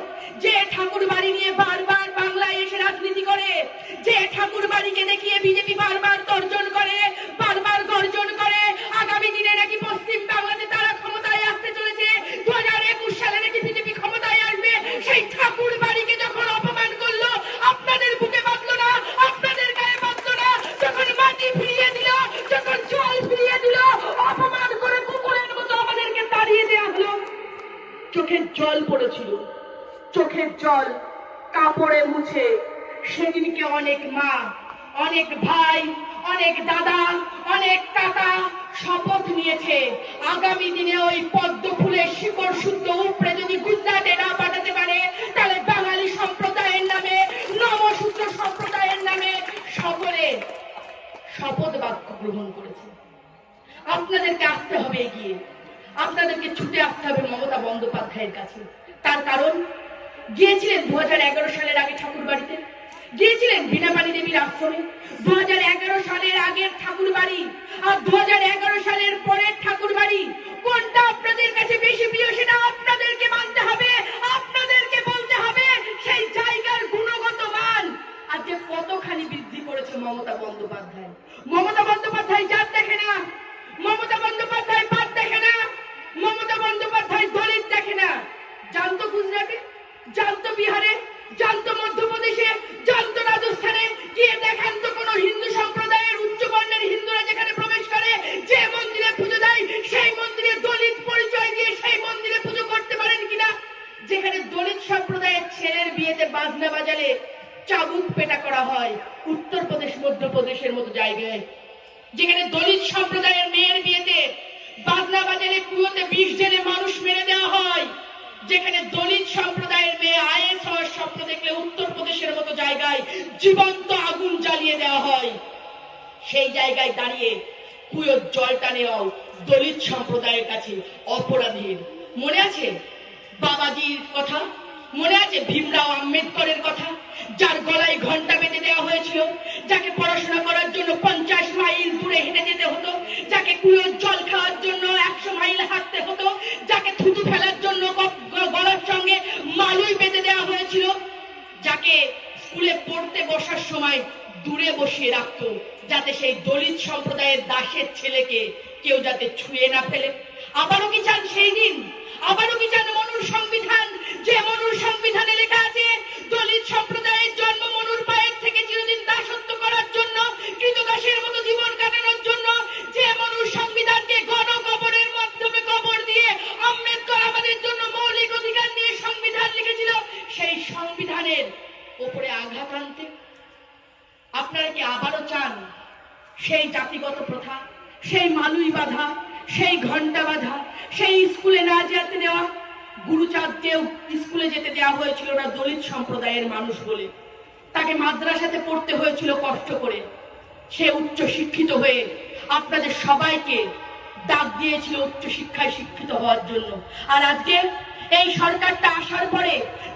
যে ঠাকুর বাড়ি নিয়ে বারবার বাংলায় এসে রাজনীতি করে, যে ঠাকুর বাড়িকে দেখিয়ে বিজেপি বারবার তর্জন করে, বারবার গর্জন করে আগামী দিনে নাকি পশ্চিম বাংলাতে তারা ক্ষমতায় আসতে চলেছে, 2021 সালে নাকি বিজেপি ক্ষমতায় আসবে, সেই ঠাকুর বাড়িকে যখন অপমান করলো আপনাদের বুকে বাঁধলো না, আপনাদের গায়ে বাঁধলো না। যখন মাটি ফিরিয়ে দিল, যখন জল ফিরিয়ে দিল, অপমান করে কুকুরের মতো আমাদেরকে তাড়িয়ে দেওয়া হলো। চোখের জল পড়েছিল, চোখের জল কাপড়ে মুছে সেদিনকে অনেক মা, অনেক ভাই, অনেক দাদা, অনেক কাকা শপথ নিয়েছে আগামী দিনে ওই পদ্ম ফুলের শিকড় শুদ্ধ উপরে যদি গুজরাটে না পাঠাতে পারে, তাহলে বাঙালি সম্প্রদায়ের নামে, নমসূত্র সম্প্রদায়ের নামে সকলে শপথ বাক্য গ্রহণ করেছে। আপনাদেরকে আসতে হবে এগিয়ে, আপনাদেরকে ছুটে আসতে হবে মমতা বন্দ্যোপাধ্যায়ের কাছে। তার কারণ গিয়েছিলেন 2011 সালের আগে ঠাকুর বাড়িতে, গিয়েছিলেন বীণাপাণি দেবীর আশ্রমে। 2011 সালের আগের ঠাকুর বাড়ি আর 2011 সালের পরের ঠাকুর বাড়ি কোনটা আপনাদের কাছে বেশি প্রিয় সেটা আপনাদেরকে মানতে হবে, আপনাদেরকে বলতে হবে। সেই জায়গার গুণগত মান আজকে কতখানি বৃদ্ধি করেছে মমতা বন্দ্যোপাধ্যায়। মমতা বন্দ্যোপাধ্যায় জাত দেখে না, মমতা বন্দ্যোপাধ্যায় পাত দেখে না, মমতা বন্দ্যোপাধ্যায় দলিত দেখে না। জানতো গুজরাটে, জানতো বিহারে, জানতো মধ্যপ্রদেশে, জানতো রাজস্থানে, গিয়ে দেখেন তো কোন হিন্দু সম্প্রদায়ের উচ্চ বর্ণের হিন্দুরা যেখানে প্রবেশ করে, যে মন্দিরে পুজো দেয় সেই মন্দিরে দলিত পরিচয় দিয়ে সেই মন্দিরে পুজো করতে পারেন কিনা। যেখানে দলিত সম্প্রদায়ের ছেলের বিয়েতে বাজনা বাজালে চাবুক পেটা করা হয় উত্তরপ্রদেশ মধ্যপ্রদেশের মতো জায়গায়, যেখানে দলিত সম্প্রদায়ের মেয়ের বিয়েতে বাজনা বাজালে কুয়োতে বিষ ঢেলে মানুষ মেরে দেওয়া হয়, যেখানে দলিত সম্প্রদায়ের মেয়ে আইএস হওয়ার স্বপ্ন দেখলে উত্তরপ্রদেশের মতো জায়গায় জীবন্ত আগুন জ্বালিয়ে দেওয়া হয়, সেই জায়গায় দাঁড়িয়ে কুয়োর জলটা নেওয়াও দলিত সম্প্রদায়ের কাছে অপরাধের। মনে আছে বাবাজির কথা, মনে আছে ভীমরাও আম্বেদকরের কথা, যার গলায় ঘন্টা বেঁধে দেওয়া হয়েছিল, যাকে পড়াশোনা করার জন্য 50 মাইল দূরে হেঁটে যেতে হতো, যাকে কুয়োর জল খাওয়ার জন্য 100 মাইল হাঁটতে হতো, যাকে থুতু ফেলার জন্য গলার সঙ্গে মালুই বেঁধে দেওয়া হয়েছিল, যাকে স্কুলে পড়তে বসার সময় দূরে বসিয়ে রাখতো যাতে সেই দলিত সম্প্রদায়ের দাসের ছেলেকে কেউ যাতে ছুঁয়ে না ফেলে। আবারও কি চান সেই দিন? আবারও কি চান মনুর সংবিধান, যে মনুর সংবিধানে লেখা আছে দলিত সম্প্রদায়ের জন্ম মনুর পায়ের থেকে চিরদিন দাসত্ব করার জন্য, কৃতদাসের মতো জীবন কাটানোর জন্য, যে মনুর সংবিধানকে গণকবরের মাধ্যমে কবর দিয়ে আম্বেদকর আমাদের জন্য মৌলিক অধিকার নিয়ে সংবিধান লিখেছিল, সেই সংবিধানের উপরে আঘাত আনতে আপনারা কি আবারও চান সেই জাতিগত প্রথা, সেই মালুই বাঁধা, সেই ঘন্টা বাঁধা, সেই স্কুলে না যেতে দেওয়া? গুরুচাঁদকেও স্কুলে যেতে দেওয়া হয়েছিল না দলিত সম্প্রদায়ের মানুষ বলে, তাকে মাদ্রাসাতে পড়তে হয়েছিল কষ্ট করে। সে উচ্চ শিক্ষিত হয়ে আপনাদের সবাইকে ডাক দিয়েছিল উচ্চ শিক্ষায় শিক্ষিত হওয়ার জন্য। আর আজকে এই সরকারটা আসার পরে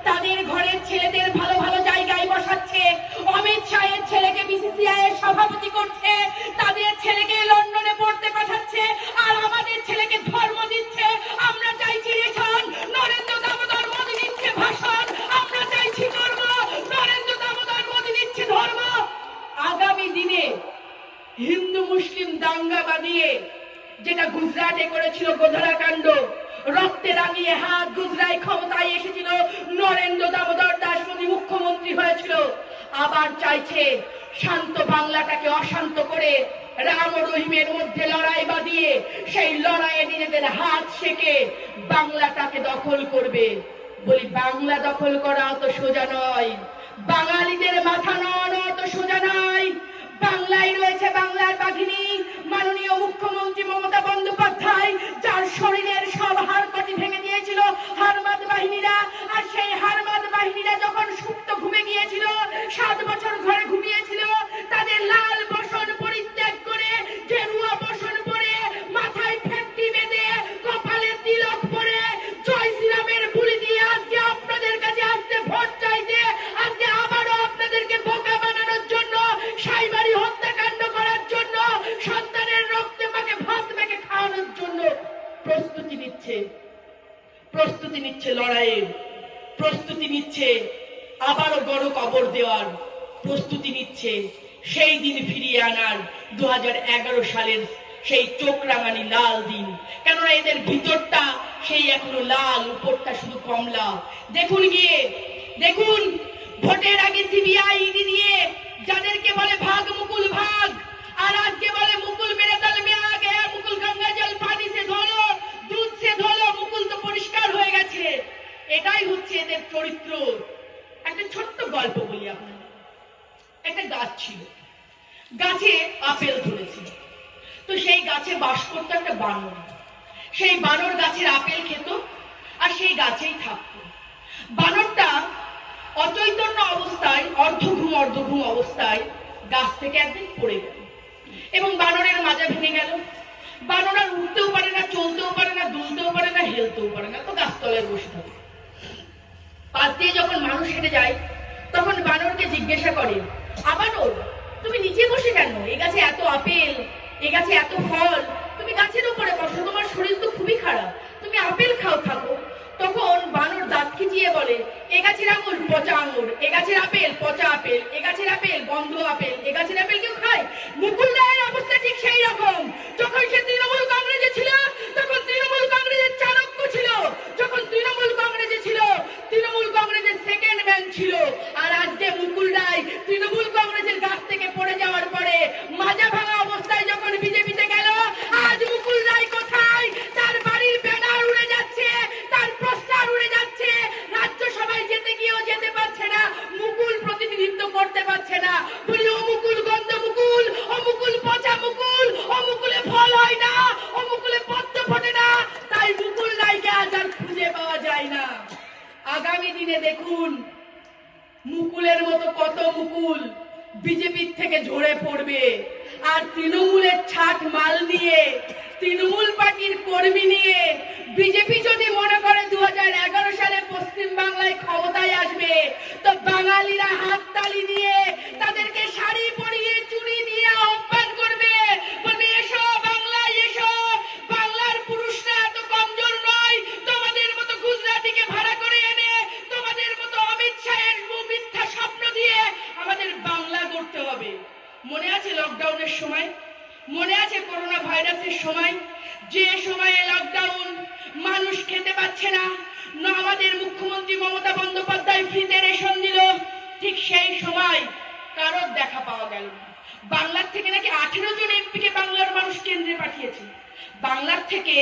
তাদের ঘরের ছেলেদের ভালো ভালো জায়গায় বসাচ্ছে, অমিত শাহের ছেলেকে বিসিসিআই এর সভাপতি করছে, তাদের ছেলেকে লন্ডনে পড়তে পাঠাচ্ছে, আর আমাদের ছেলেকে ধর্ম দিচ্ছে। আমরা চাইছি রেশন, নরেন্দ্র দামোদর মোদী দিচ্ছে ভাষণ, আমরা চাইছি ধর্ম, নরেন্দ্র দামোদর মোদী দিচ্ছে ধর্ম। আগামী দিনে হিন্দু মুসলিম দাঙ্গা বাঁধিয়ে যেটা গুজরাটে করেছিল গোধরা কাণ্ড, রক্তে রাঙিয়ে হাত গুজরাই ক্ষমতায় এসেছিল, নরেন্দ্র দামোদর দাস মোদী মুখ্যমন্ত্রী হয়েছিল, আবার চাইছে শান্ত বাংলাটাকে অশান্ত করে রাম ও রহিমের মধ্যে লড়াই বাঁধিয়ে সেই লড়াইয়ে নিজেদের হাত সেকে বাংলাটাকে দখল করবে। বলি বাংলা দখল করা অত সোজা নয়, বাঙালিদের মাথা নড়ানো অত সোজা নয়। বাংলায় রয়েছে বাংলার বাঘিনী মাননীয় মুখ্যমন্ত্রী মমতা বন্দ্যোপাধ্যায়, যার শরীরের সব হাড়কাঠি ভেঙে দিয়েছিল হারমাদ বাহিনীরা। আর সেই হারমাদ বাহিনীরা যখন সুপ্ত ঘুমে গিয়েছিল, 7 বছর ঘরে ঘুমিয়েছিল, তাদের লাল বসন পরিত্যাগ করে গেরুয়া বসন পরে, মাথায় ফেটটি বেঁধে, কপালে তিলক পরে, জয় শ্রীরামের বুলি দিয়ে আজকে আপনাদের কাছে আসতে ভোট চাইতে, আজকে আবারও আপনাদেরকে বোকা বানানোর জন্য, সাইবারি হত্যাকাণ্ড করার জন্য, সন্তানের রক্তে মাকে ভাত মেখে খাওয়ানোর জন্য প্রস্তুতি নিচ্ছে লড়াইয়ের, প্রস্তুতি নিচ্ছে আবারও গণকবর দেওয়ার, প্রস্তুতি নিচ্ছে সেই দিন ফিরিয়ে আনার 2011 সালের সেই চোখ রাঙানি লাল দিন। কেননা এদের ভিতরটা সেই এখনো লাল, উপরটা শুধু কমলা। দেখুন গিয়ে, দেখুন ভোটের আগে সিবিআই ইডি দিয়ে যাদেরকে বলে ভাগ মুকুল ভাগ, আর আজকে বলে মুকুল মেরে দল মে আ গয়া, মুকুল গঙ্গা জল পানি সে ধোলো, দুধ সে ধোলো, মুকুল তো পরিষ্কার হয়ে গেছে। এটাই হচ্ছে এদের চরিত্র। একটা ছোট্ট গল্প বলি আপনাদের। একটা গাছ ছিল, গাছে আপেল ধরেছিল, তো সেই গাছে বাস করতো একটা বানর। সেই বানর গাছের আপেল খেত আর সেই গাছেই থাকতো। বানরটা অচৈতন্য অবস্থায়, অর্ধঘুম অবস্থায় গাছ থেকে একদিন পড়ে গেল এবং বানরের মাজা ভেঙে গেল। বানর আর উঠতেও পারে না, চলতেও পারে না, দুলতেও পারে না, হেলতেও পারে না, তো গাছতলায় বসে থাকে। পাশ দিয়ে যখন মানুষ হেঁটে যায় তখন বানরকে জিজ্ঞাসা করে, বানর তুমি নিচে বসে কেন? এ গাছে এত আপেল, এ গাছে এত ফল, তুমি গাছের উপরে বসো, তোমার শরীর তো খুবই খারাপ, তুমি আপেল খাও থাকো। তখন বানর দাঁত খিচিয়ে বলে, এ গাছের আঙুর পচা আঙুর, এ গাছের আপেল পচা আপেল, এ গাছের আপেল গন্ধ আপেল, এ গাছের আপেল কেউ খায়? মুকুল রায়ের অবস্থা ঠিক সেই রকম। যখন সে তৃণমূল কংগ্রেসে ছিল তখন তৃণমূল কংগ্রেসের চাণক্য ছিল, যখন তৃণমূল কংগ্রেসে ছিল তৃণমূল কংগ্রেসের সেকেন্ড ম্যান ছিল। আর আজকে মুকুল রায় তৃণমূল কংগ্রেসের গাছ থেকে পড়ে যাওয়ার পরে মাজা ভাঙা অবস্থায় যখন বিজেপিতে গেল, আজ মুকুল রায় কোথায়? তার বাড়ির ব্যানার উড়ে যাচ্ছে, তার পোস্টার উড়ে যাচ্ছে, রাজ্যসভায় যেতে গিয়েও যেতে পারছে না, মুকুল প্রতিনিধিত্ব করতে পারছে না। বলি ও মুকুল গন্ধ মুকুল, ও মুকুল পচা মুকুল, ও মুকুলে ফল হয় না, ও মুকুলে পদ্ম ফোটে না, তাই মুকুল রায়কে আজ আর খুঁজে পাওয়া যায় না। আগামী দিনে দেখুন মুকুলের মতো কত মুকুল বিজেপির থেকে ঝরে পড়বে, আর তৃণমূলের ছাট মাল নিয়ে, তৃণমূল পার্টির কর্মী নিয়ে বিজেপি যদি মনে করে 2011 সালে পশ্চিম বাংলায় ক্ষমতায় আসবে, তো বাঙালিরা হাততালি দিয়ে তাদেরকে শাড়ি পরিয়ে চুড়ি দিয়ে আহ্বান করবে, বলবে এসো বাংলায় এসো, বাংলার পুরুষরা এত কমজোর নয়, তোমাদের মতো গুজরাটিকে ভাড়া করে এনে, তোমাদের মতো অমিত শাহের মিথ্যা স্বপ্ন দিয়ে আমাদের বাংলা গড়তে হবে। মনে আছে লকডাউনের সময়, মনে আছে করোনা ভাইরাসের সময়, যে সময়ে লকডাউন, মানুষ খেতে পাচ্ছে না, আমাদের মুখ্যমন্ত্রী মমতা বন্দ্যোপাধ্যায় ফ্রিতে রেশন দিল, ঠিক সেই সময় কারোর দেখা পাওয়া গেল না। বাংলার থেকে নাকি 18 জন এমপিকে বাংলার মানুষ কেন্দ্রে পাঠিয়েছে, বাংলার থেকে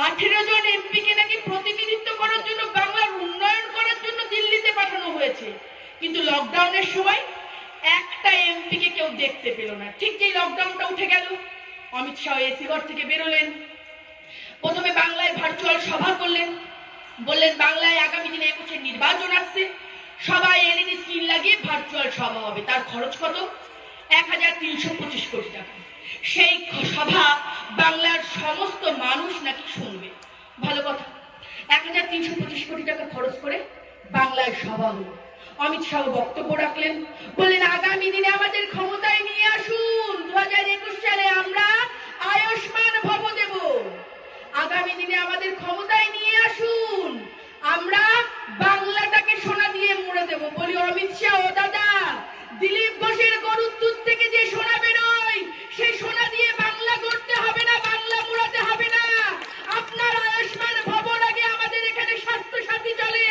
18 জন এমপিকে নাকি প্রতিনিধিত্ব করার জন্য, বাংলার উন্নয়ন করার জন্য দিল্লিতে পাঠানো হয়েছে, কিন্তু লকডাউনের সময় একটা এমপিকে কেউ দেখতে পেল না। ঠিক যেই লকডাউনটা উঠে গেল, অমিত শাহ এসি ঘর থেকে বেরোলেন, প্রথমে বাংলায় ভার্চুয়াল সভা করলেন, বললেন বাংলায় আগামী দিনে 21 নির্বাচন আসছে, সবাই এলইডি স্ক্রিন লাগিয়ে ভার্চুয়াল সভা হবে, তার খরচ কত? 1325 কোটি টাকা। সেই সভা বাংলার সমস্ত মানুষ নাকি শুনবে। ভালো কথা, 1325 কোটি টাকা খরচ করে বাংলায় সভা হলো। অমিত শাহ বক্তব্য রাখলেন, বললেন আগামী দিনে আমাদের ক্ষমতায় নিয়ে আসুন, 2021 সালে আমরা আয়ুষ্মান ভব দেব, আগামী দিনে আমাদের ক্ষমতায় নিয়ে আসুন, আমরা বাংলাটাকে সোনা দিয়ে মুড়ে দেব। বলি অমিত শাহ ও দাদা, দিলীপ ঘোষের গরুর দুধ থেকে যে সোনা বেরোয়, সেই সোনা দিয়ে বাংলা গড়তে হবে না, বাংলা মুড়াতে হবে না। আপনার আয়ুষ্মান ভবন আগে আমাদের এখানে স্বাস্থ্য সাথী চলে,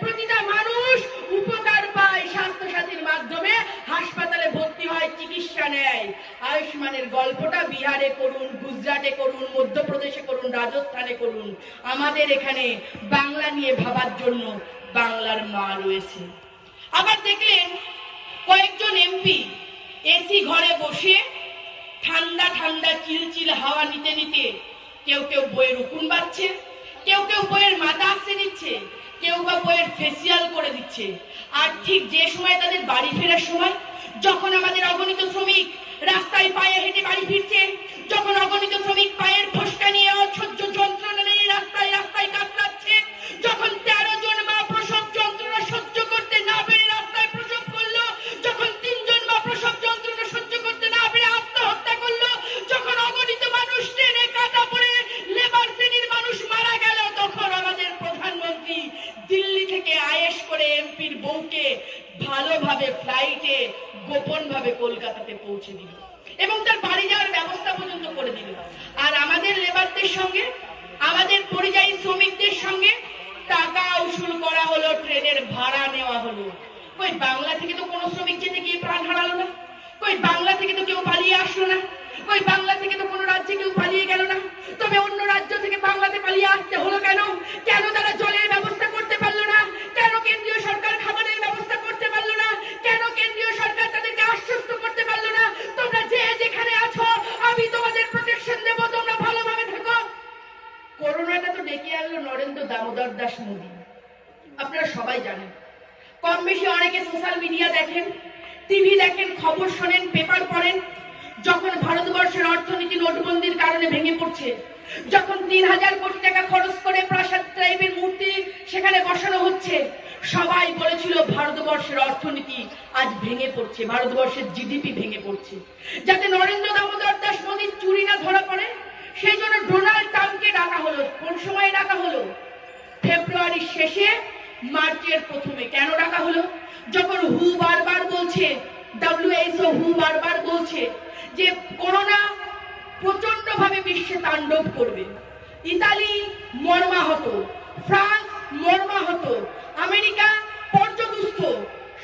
প্রতিটা মানুষ উপকার পায়, স্বাস্থ্য সাথীর মাধ্যমে হাসপাতালে ভর্তি হয়, চিকিৎসা নেয়। আয়ুষ্মানের গল্পটা বিহারে করুন, গুজরাটে করুন, মধ্যপ্রদেশে করুন, রাজস্থানে করুন, আমাদের এখানে বাংলা নিয়ে ভাবার জন্য বাংলার মা রয়েছে। আবার দেখলেন কয়েকজন এমপি এসি ঘরে বসে ঠান্ডা ঠান্ডা চিলচিল হাওয়া নিতে নিতে কেউ কেউ বইয়ের উকুন বাজছে, কেউ কেউ বইয়ের মাথা আসতে দিচ্ছে, কেউ বা বইয়ের ফেসিয়াল করে দিচ্ছে। আর ঠিক যে সময় তাদের বাড়ি ফেরার সময়, যখন আমাদের অগণিত শ্রমিক রাস্তায় পায়ে হেঁটে বাড়ি ফিরছে, যখন অগণিত শ্রমিক পায়ের ফসকা নিয়ে অসহ্য যন্ত্রণা নিয়ে রাস্তায় রাস্তায় কাতরাচ্ছে, যখন 13 জন মা প্রসব যন্ত্রণা সহ্য করতে না পেরে রাস্তায় প্রসব করলো, যখন 3 জন মা প্রসব যন্ত্রণা সহ্য করতে না পেরে আত্মহত্যা করলো, যখন অগণিত মানুষ ট্রেনে কাটা পড়ে লেবার শ্রেণীর মানুষ মারা গেল, তখন আমাদের প্রধানমন্ত্রী দিল্লি থেকে আয়েশ করে এমপির বউকে ভালোভাবে ফ্লাইটে গোপন ভাবে কলকাতাতে পৌঁছে দিল এবং তার বাড়ি যাওয়ার ব্যবস্থা পর্যন্ত করে দিল। আর আমাদের লেবারদের সঙ্গে, আমাদের পরিযায়ী শ্রমিকদের সঙ্গে টাকা উসুল করা হলো, ট্রেনের ভাড়া নেওয়া হলো। কই বাংলা থেকে তো কোনো শ্রমিক যেতে গিয়ে প্রাণ হারালো না, কই বাংলা থেকে তো কেউ পালিয়ে আসলো না, কই বাংলা থেকে তো কোনো রাজ্যে কেউ পালিয়ে গেল না। তবে অন্য রাজ্য থেকে বাংলাতে পালিয়ে আসতে হলো কেন? কেন তারা জলের ব্যবস্থা করতে পারলো না? কেন কেন্দ্রীয় সরকার খাবারের ব্যবস্থা করতে পারলো না? কেন কেন্দ্রীয় সরকার তাদেরকে আশ্বস্ত করতে পারলো না, তোমরা যে যেখানে আছো আমি তোমাদের প্রোটেকশন দেব, তোমরা ভালোভাবে থাকো? করোনাটা তো ডেকে আনলো নরেন্দ্র দামোদর দাস মোদী, আপনারা সবাই জানেন। কম বেশি অনেকে সোশ্যাল মিডিয়া দেখেন, টিভি দেখেন, খবর শোনেন, পেপার পড়েন। যখন ভারতবর্ষের অর্থনীতি নোটবন্দির কারণে ভেঙে পড়ছে, যখন 3000 কোটি টাকা খরচ করে প্রাসাদ টাইপের মূর্তি সেখানে বসানো হচ্ছে, সবাই বলেছিল ভারতবর্ষের অর্থনীতি আজ ভেঙে পড়ছে, ভারতবর্ষের জিডিপি ভেঙে পড়ছে। যাতে নরেন্দ্র দামোদর দাস মোদীর চুরি না ধরা পড়ে, সেই জন্য ডোনাল্ড ট্রাম্পকে ডাকা হলো। কোন সময় ডাকা হলো? ফেব্রুয়ারির শেষে, মার্চের প্রথমে। কেন ডাকা হলো? যখন হু বারবার বলছে, WHO হু বারবার বলছে যে করোনা প্রচন্ড ভাবে বিশ্বে তাণ্ডব করবে, ইতালি মর্মাহত, ফ্রান্স মর্মাহত, আমেরিকা পর্যদুস্ত,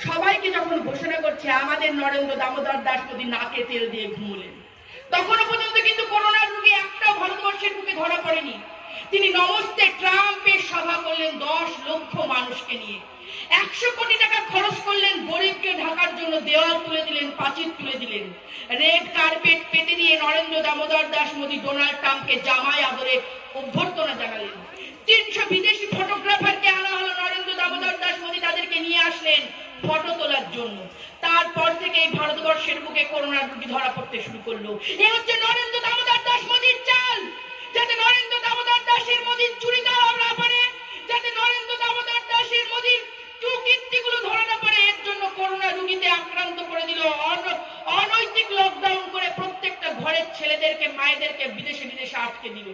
সবাইকে যখন ঘোষণা করছে, আমাদের নরেন্দ্র দামোদর দাস মোদী নাকে তেল দিয়ে ঘুমলেন। তখনও পর্যন্ত কিন্তু করোনার রোগী একটাও ভারতবর্ষের বুকে ধরা পড়েনি। তিনি নমস্তে ট্রাম্পের সভা করলেন 10 লক্ষ মানুষকে নিয়ে, 100 কোটি টাকা খরচ করলেন গরিবকে ঢাকার জন্য, দেওয়াল তুলে দিলেন, প্রাচীর তুলে দিলেন, রেড কার্পেট পেতে দিয়ে নরেন্দ্র দামোদর দাস মোদী ডোনাল্ড ট্রাম্পকে জামাই আদরে অভ্যর্থনা জানালেন। 300 বিদেশি ফটোগ্রাফারকে আনা হলো, নরেন্দ্র দামোদর দাস মোদী তাদেরকে নিয়ে আসলেন ফটো তোলার জন্য। তারপর থেকে এই ভারতবর্ষের বুকে করোনার রোগী ধরা পড়তে শুরু করলো। এই হচ্ছে নরেন্দ্র দামোদর দাস মোদীর চাল, যাতে নরেন্দ্র দামোদর দাসের মোদীর চুরি ধরা না পড়ে, যাতে নরেন্দ্র দামোদর দাসের মোদীর কুকীর্তিগুলো ধরা না পড়ে। এর জন্য করোনা রোগীতে আক্রান্ত করে দিল, অনৈতিক লকডাউন করে প্রত্যেকটা ঘরের ছেলেদেরকে মায়েদেরকে বিদেশে বিদেশে আটকে দিল।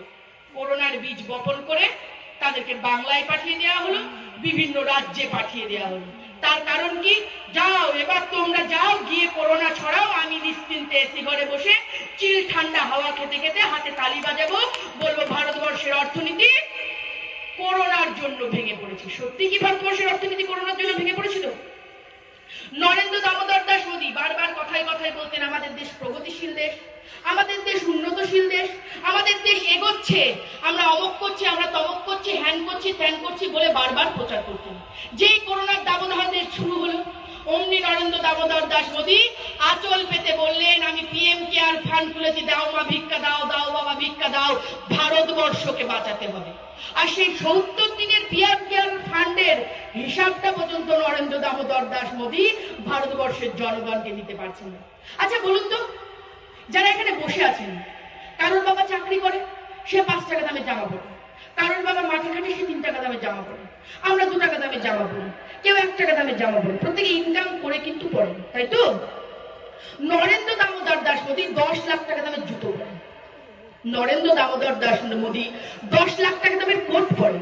করোনার বীজ বপন করে তাদেরকে বাংলায় পাঠিয়ে দেওয়া হলো, বিভিন্ন রাজ্যে পাঠিয়ে দেওয়া হলো। তার কারণ কি? যাও এবার তোমরা যাও, গিয়ে করোনা ছড়াও, আমি নিশ্চিন্তে এসি ঘরে বসে চিল ঠান্ডা হাওয়া খেতে খেতে হাতে তালি বাজাবো, বলবো ভারতবর্ষের অর্থনীতি করোনার জন্য ভেঙে পড়েছে। সত্যি কি ভারতবর্ষের অর্থনীতি করোনার জন্য ভেঙে পড়েছিল? নরেন্দ্র দামোদর দাস মোদী বারবার কথায় কথায় বলতেন আমাদের দেশ প্রগতিশীল দেশ, আমাদের দেশ উন্নতশীল দেশ, আমাদের দেশ এগোচ্ছে, আমরা অমক করছি, আমরা তমক করছি, হ্যান করছি, ত্যান করছি বলে বারবার প্রচার করতেন। যেই করোনার দাবদাহ দেশ শুরু হলো, অমনি নরেন্দ্র দামোদর দাস মোদী আঁচল পেতে বললেন, আমি PM কেয়ার ফান্ড খুলেছি, দাও মা ভিক্ষা দাও, দাও বাবা ভিক্ষা দাও, ভারতবর্ষকে বাঁচাতে হবে। আর সেই 70 দিনের PM কেয়ার ফান্ডের হিসাবটা পর্যন্ত নরেন্দ্র দামোদর দাস মোদী ভারতবর্ষের জনগণকে দিতে পারছেন না। আচ্ছা বলুন তো, যারা এখানে বসে আছেন, কারোর বাবা চাকরি করে, সে 5 টাকা দামের জামা পরে, কারোর বাবা মাঠে ঘাটে, সে 3 টাকা দামের জামা পরে, আমরা 2 টাকা দামের জামা পরি, কেউ 1 টাকা দামের জামা পরে, প্রত্যেকে ইনকাম করে কিন্তু পরে, তাই তো? নরেন্দ্র দামোদর দাস মোদী 10 লাখ টাকা দামের জুতো পরে, নরেন্দ্র দামোদর দাস মোদী 10 লাখ টাকা দামের কোট পরে,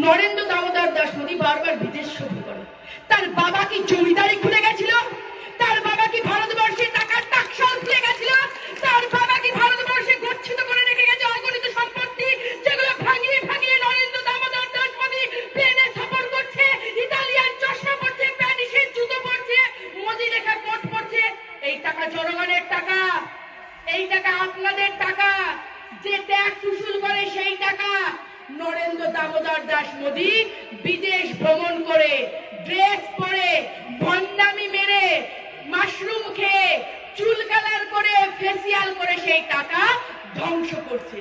নরেন্দ্র দামোদর দাস মোদী বারবার বিদেশ সফর করে। তার বাবা কি জমিদারি খুলে গেছিল? তার বাবা কি ভারতবর্ষের টাকার টাকশাল খুলে গেছিল? তার বাবা কি ভারতবর্ষে গচ্ছিত করে রেখে গেছে অগণিত সম্পত্তি, যেগুলো ভাঙিয়ে ভাঙিয়ে নরেন্দ্র দামোদর দাস মোদী প্লেনে সফর করছে, ইতালিয়ান চশমা পড়ছে, প্যারিসের জুতো পড়ছে, মোদী লেখা কোট পড়ছে? এই টাকা জনগণের টাকা, এই টাকা আপনাদের টাকা, যে ট্যাক্স উসুল করে সেই টাকা। নরেন্দ্র দামোদর দাস মোদী বিদেশ ভ্রমণ করে, ড্রেস পরে, ভণ্ডামি মেরে, মাশরুম খেয়ে, চুল কালার করে, ফেসিয়াল করে সেই টাকা ধ্বংস করছে।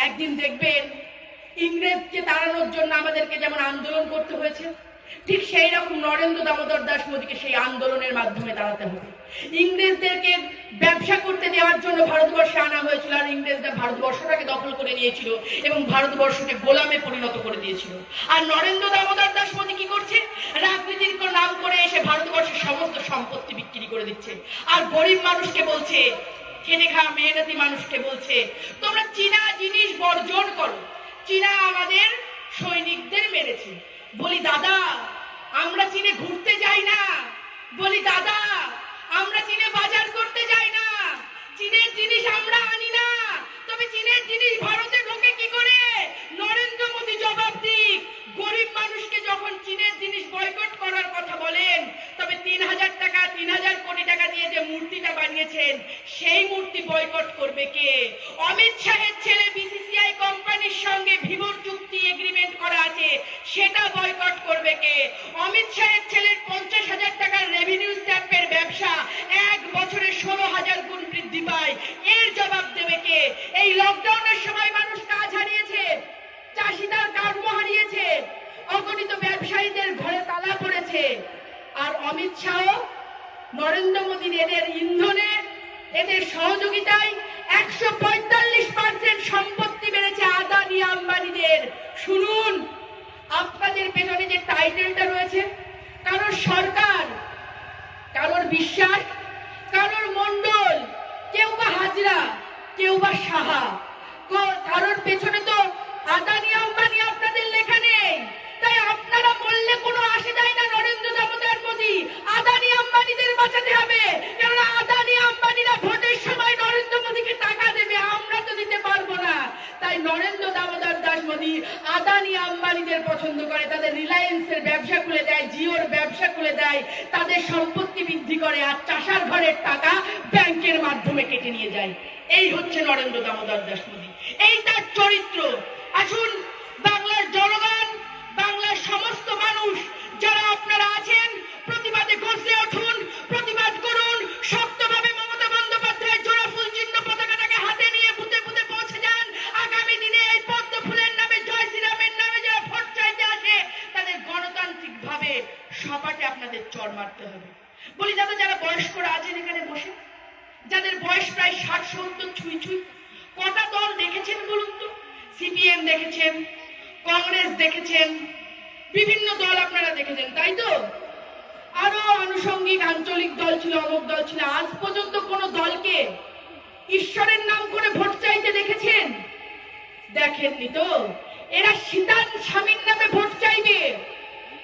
একদিন দেখবেন ইংরেজকে তাড়ানোর জন্য আমাদেরকে যেমন আন্দোলন করতে হয়েছে, ঠিক সেই রকম নরেন্দ্র দামোদর দাস মোদীকে সেই আন্দোলনের মাধ্যমে দাঁড়াতে হবে। ইংরেজদেরকে ব্যবসা করতে দেওয়ার জন্য ভারতবর্ষে আনা হয়েছিল, আর ইংরেজরা ভারতবর্ষটাকে দখল করে নিয়েছিল এবং ভারতবর্ষকে গোলামে পরিণত করে দিয়েছিল। আর নরেন্দ্র দামোদর দাস মোদী কি করছে? রাজনীতির নাম করে এসে ভারতবর্ষের সমস্ত সম্পত্তি বিক্রি করে দিচ্ছে, আর গরিব মানুষকে বলছে, খেটে খাওয়া মেহনতি মানুষকে বলছে, তোমরা চীনা জিনিস বর্জন করো, চীনা আমাদের সৈনিকদের মেরেছে। বলি দাদা, আমরা চীনে ঘুরতে যাই না, বলি দাদা আমরা চীনে বাজার করতে যাই না, চীনের জিনিস আমরা আনি না, তবে চীনের জিনিস ভারতে ঢোকে কি করে? নরেন্দ্র মোদী জবাব দিক। গরিব মানুষকে যখন চীনের জিনিস বয়কট করার কথা বলেন, তবে 3000 টাকা, 3000 কোটি টাকা দিয়ে যে মূর্তিটা বানিয়েছেন, সেই মূর্তি বয়কট করবে কে? অমিত শাহের ছেলে BCCI কোম্পানির সঙ্গে ভিভোর চুক্তি এগ্রিমেন্ট করা আছে, সেটা বয়কট করবে কে? অমিত শাহের ছেলের 50,000 টাকার রেভিনিউ স্ট্যাম্পের ব্যবসা 1 বছরে 16,000 গুণ বৃদ্ধি পায়, এর জবাব দেবে কে? এই লকডাউনের সময় মানুষ কাজ হারিয়েছে, চাষি তার কর্ম হারিয়েছে, অগণিত ব্যবসায়ীদের ঘরে তালা পড়েছে, আর অমিত শাহ, নরেন্দ্র মোদীর এদের ইন্ধনে এদের সহযোগিতায় 145% সম্পত্তি বেড়েছে আদানি আম্বানিদের। শুনুন, আপনাদের পেছনে যে টাইটেলটা রয়েছে, কারোর সরকার, কারোর বিশ্বাস, কারোর মন্ডল, কেউ বা হাজরা, কেউ বা সাহা, কারোর পেছনে তো আদানি আম্বানি আপনাদের লেখা নেই। তাই আপনারা বললে কোনো আসে যায় না নরেন্দ্র দামোদর মোদী। আদানি আম্বানিদের বাঁচাতে হবে, কারণ আদানি আম্বানিরা ভোটের সময় নরেন্দ্র মোদীকে টাকা দেবে, আমরা তো দিতে পারবো না। তাই নরেন্দ্র দামোদর দাস মোদী আদানি আম্বানিদের পছন্দ করে, তাদের রিলায়েন্সের ব্যবসা খুলে দেয়, জিওর ব্যবসা খুলে দেয়, তাদের সম্পত্তি বৃদ্ধি করে, আর চাষার ঘরের টাকা ব্যাংকের মাধ্যমে কেটে নিয়ে যায়। এই হচ্ছে নরেন্দ্র দামোদর দাস মোদী, এই তার চরিত্র। আসুন, বাংলার জনগণ, বাংলার সমস্ত মানুষ যারা আপনারা আছেন, প্রতিবাদে গর্জে উঠুন, প্রতিবাদ করুন, শক্তভাবে মমতা বন্দ্যোপাধ্যায়ের জোড়া ফুল চিহ্ন পতাকাটাকে হাতে নিয়ে বুথে বুথে পৌঁছে যান। আগামী দিনে এই পদ্ম ফুলের নামে, জয় শ্রীরামের নামে যারা ভোট চাইতে আসে, তাদের গণতান্ত্রিক ভাবে সপাটে আপনাদের চড় মারতে হবে। বলি, যারা বয়স্করা আছেন এখানে বসে, যাদের বয়স প্রায় 60-70 ছুঁই ছুঁই, কটা দল দেখেছেন বলুন তো? সিপিএম দেখেছেন, কংগ্রেস দেখেছেন, বিভিন্ন দল আপনারা দেখেছেন, তাই তো? আরো আনুষঙ্গিক আঞ্চলিক দল ছিল, অমুক দল ছিল। আজ পর্যন্ত কোন দলকে ঈশ্বরের নাম করে ভোট চাইতে দেখেছেন? দেখেননি তো। এরা সীতার স্বামীর নামে ভোট চাইবে।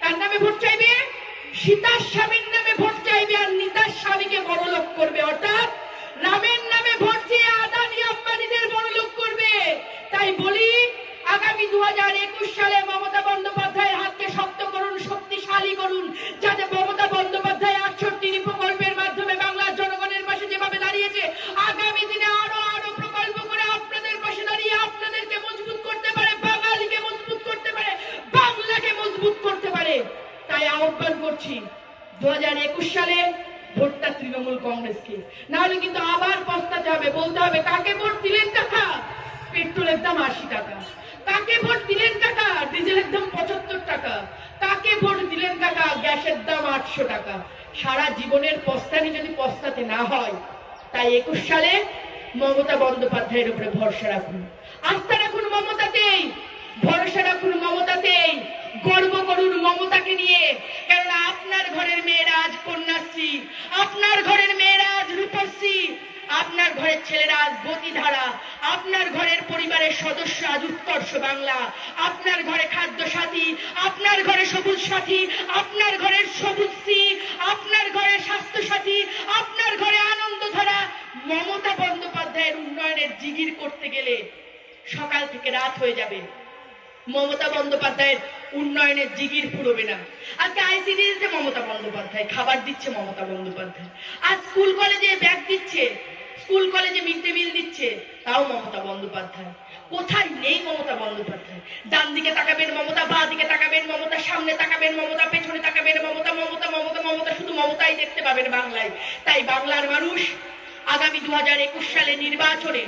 কার নামে ভোট চাইবে? সীতার স্বামীর নামে ভোট চাইবে, আর নিতার স্বামীকে বড়লোক করবে। অর্থাৎ রামের নামে ভোট চেয়ে আদানি আম্বানিদের বড়লোক করবে। তাই বলি, আগামী 2021 সালে মমতা বন্দ্যোপাধ্যায়ের হাতকে শক্ত করুন, শক্তিশালী করুন, যাতে মমতা বন্দ্যোপাধ্যায় 68টি প্রকল্পের মাধ্যমে বাংলার জনগণের পাশে যেভাবে দাঁড়িয়েছে, আগামী দিনে আরো প্রকল্প করে আপনাদের পাশে দাঁড়িয়ে আপনাদেরকে মজবুত করতে পারে, বাঙালিকে মজবুত করতে পারে, বাংলাকে মজবুত করতে পারে। তাই আহ্বান করছি, 2021 সালে ভোটটা তৃণমূল কংগ্রেসকে, নাহলে কিন্তু আবার পস্তাতে হবে। বলতে হবে, কাকে ভোট দিলেন কাকা? পেট্রোলের দাম 80 টাকা। কাকে ভোট দিলেন কাকা? ডিজেলের দাম 75 টাকা। কাকে ভোট দিলেন কাকা? গ্যাসের দাম 800 টাকা। সারা জীবনের পস্তানি যদি পস্তাতে না হয়, তাই 21 সালে মমতা বন্দ্যোপাধ্যায়ের উপরে ভরসা রাখুন, আস্থা রাখুন মমতাতেই, ভরসা রাখুন মমতাতেই, গর্ব করুন মমতাকে নিয়ে। কারণ আপনার ঘরের মেয়েরা আজ কন্যাশ্রী, আপনার ঘরের মেয়েরা আজ রূপশ্রী, আপনার ঘরের ছেলেরা আজ গতিধারা, আপনার ঘরের পরিবারের সদস্য আজ উৎকর্ষ বাংলা, আপনার ঘরে খাদ্য সাথী, আপনার ঘরে সবুজ সাথী, আপনার ঘরের সবুজশ্রী, আপনার ঘরে স্বাস্থ্য সাথী, আপনার ঘরে আনন্দধারা। মমতা বন্দ্যোপাধ্যায়ের উন্নয়নের জিগির করতে গেলে সকাল থেকে রাত হয়ে যাবে, মমতা বন্দ্যোপাধ্যায়ের উন্নয়নের জিগির ফুরবে না। আজকে আইসিডিএস মমতা বন্দ্যোপাধ্যায়, খাবার দিচ্ছে মমতা বন্দ্যোপাধ্যায়। আজ স্কুল কলেজে ব্যাগ দিচ্ছে, স্কুল কলেজে মিড ডে মিল দিচ্ছে, তাও মমতা বন্দ্যোপাধ্যায়। কোথায় নেই মমতা বন্দ্যোপাধ্যায়? ডান দিকে তাকাবেন মমতা, বাঁ দিকে তাকাবেন মমতা, সামনে তাকাবেন মমতা, পেছনে তাকাবেন মমতা, মমতা মমতা মমতা, শুধু মমতাই দেখতে পাবেন বাংলায়। তাই বাংলার মানুষ আগামী 2021 সালে নির্বাচনে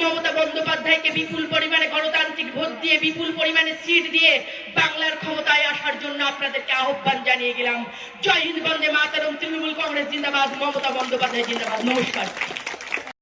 মমতা বন্দ্যোপাধ্যায়কে বিপুল পরিমাণে গণতান্ত্রিক ভোট দিয়ে, বিপুল পরিমাণে সিট দিয়ে বাংলার ক্ষমতায় আসার জন্য আপনাদেরকে আহ্বান জানিয়ে গেলাম। জয় হিন্দ, বন্দে মাতরম, তৃণমূল কংগ্রেস জিন্দাবাদ, মমতা বন্দ্যোপাধ্যায় জিন্দাবাদ। নমস্কার।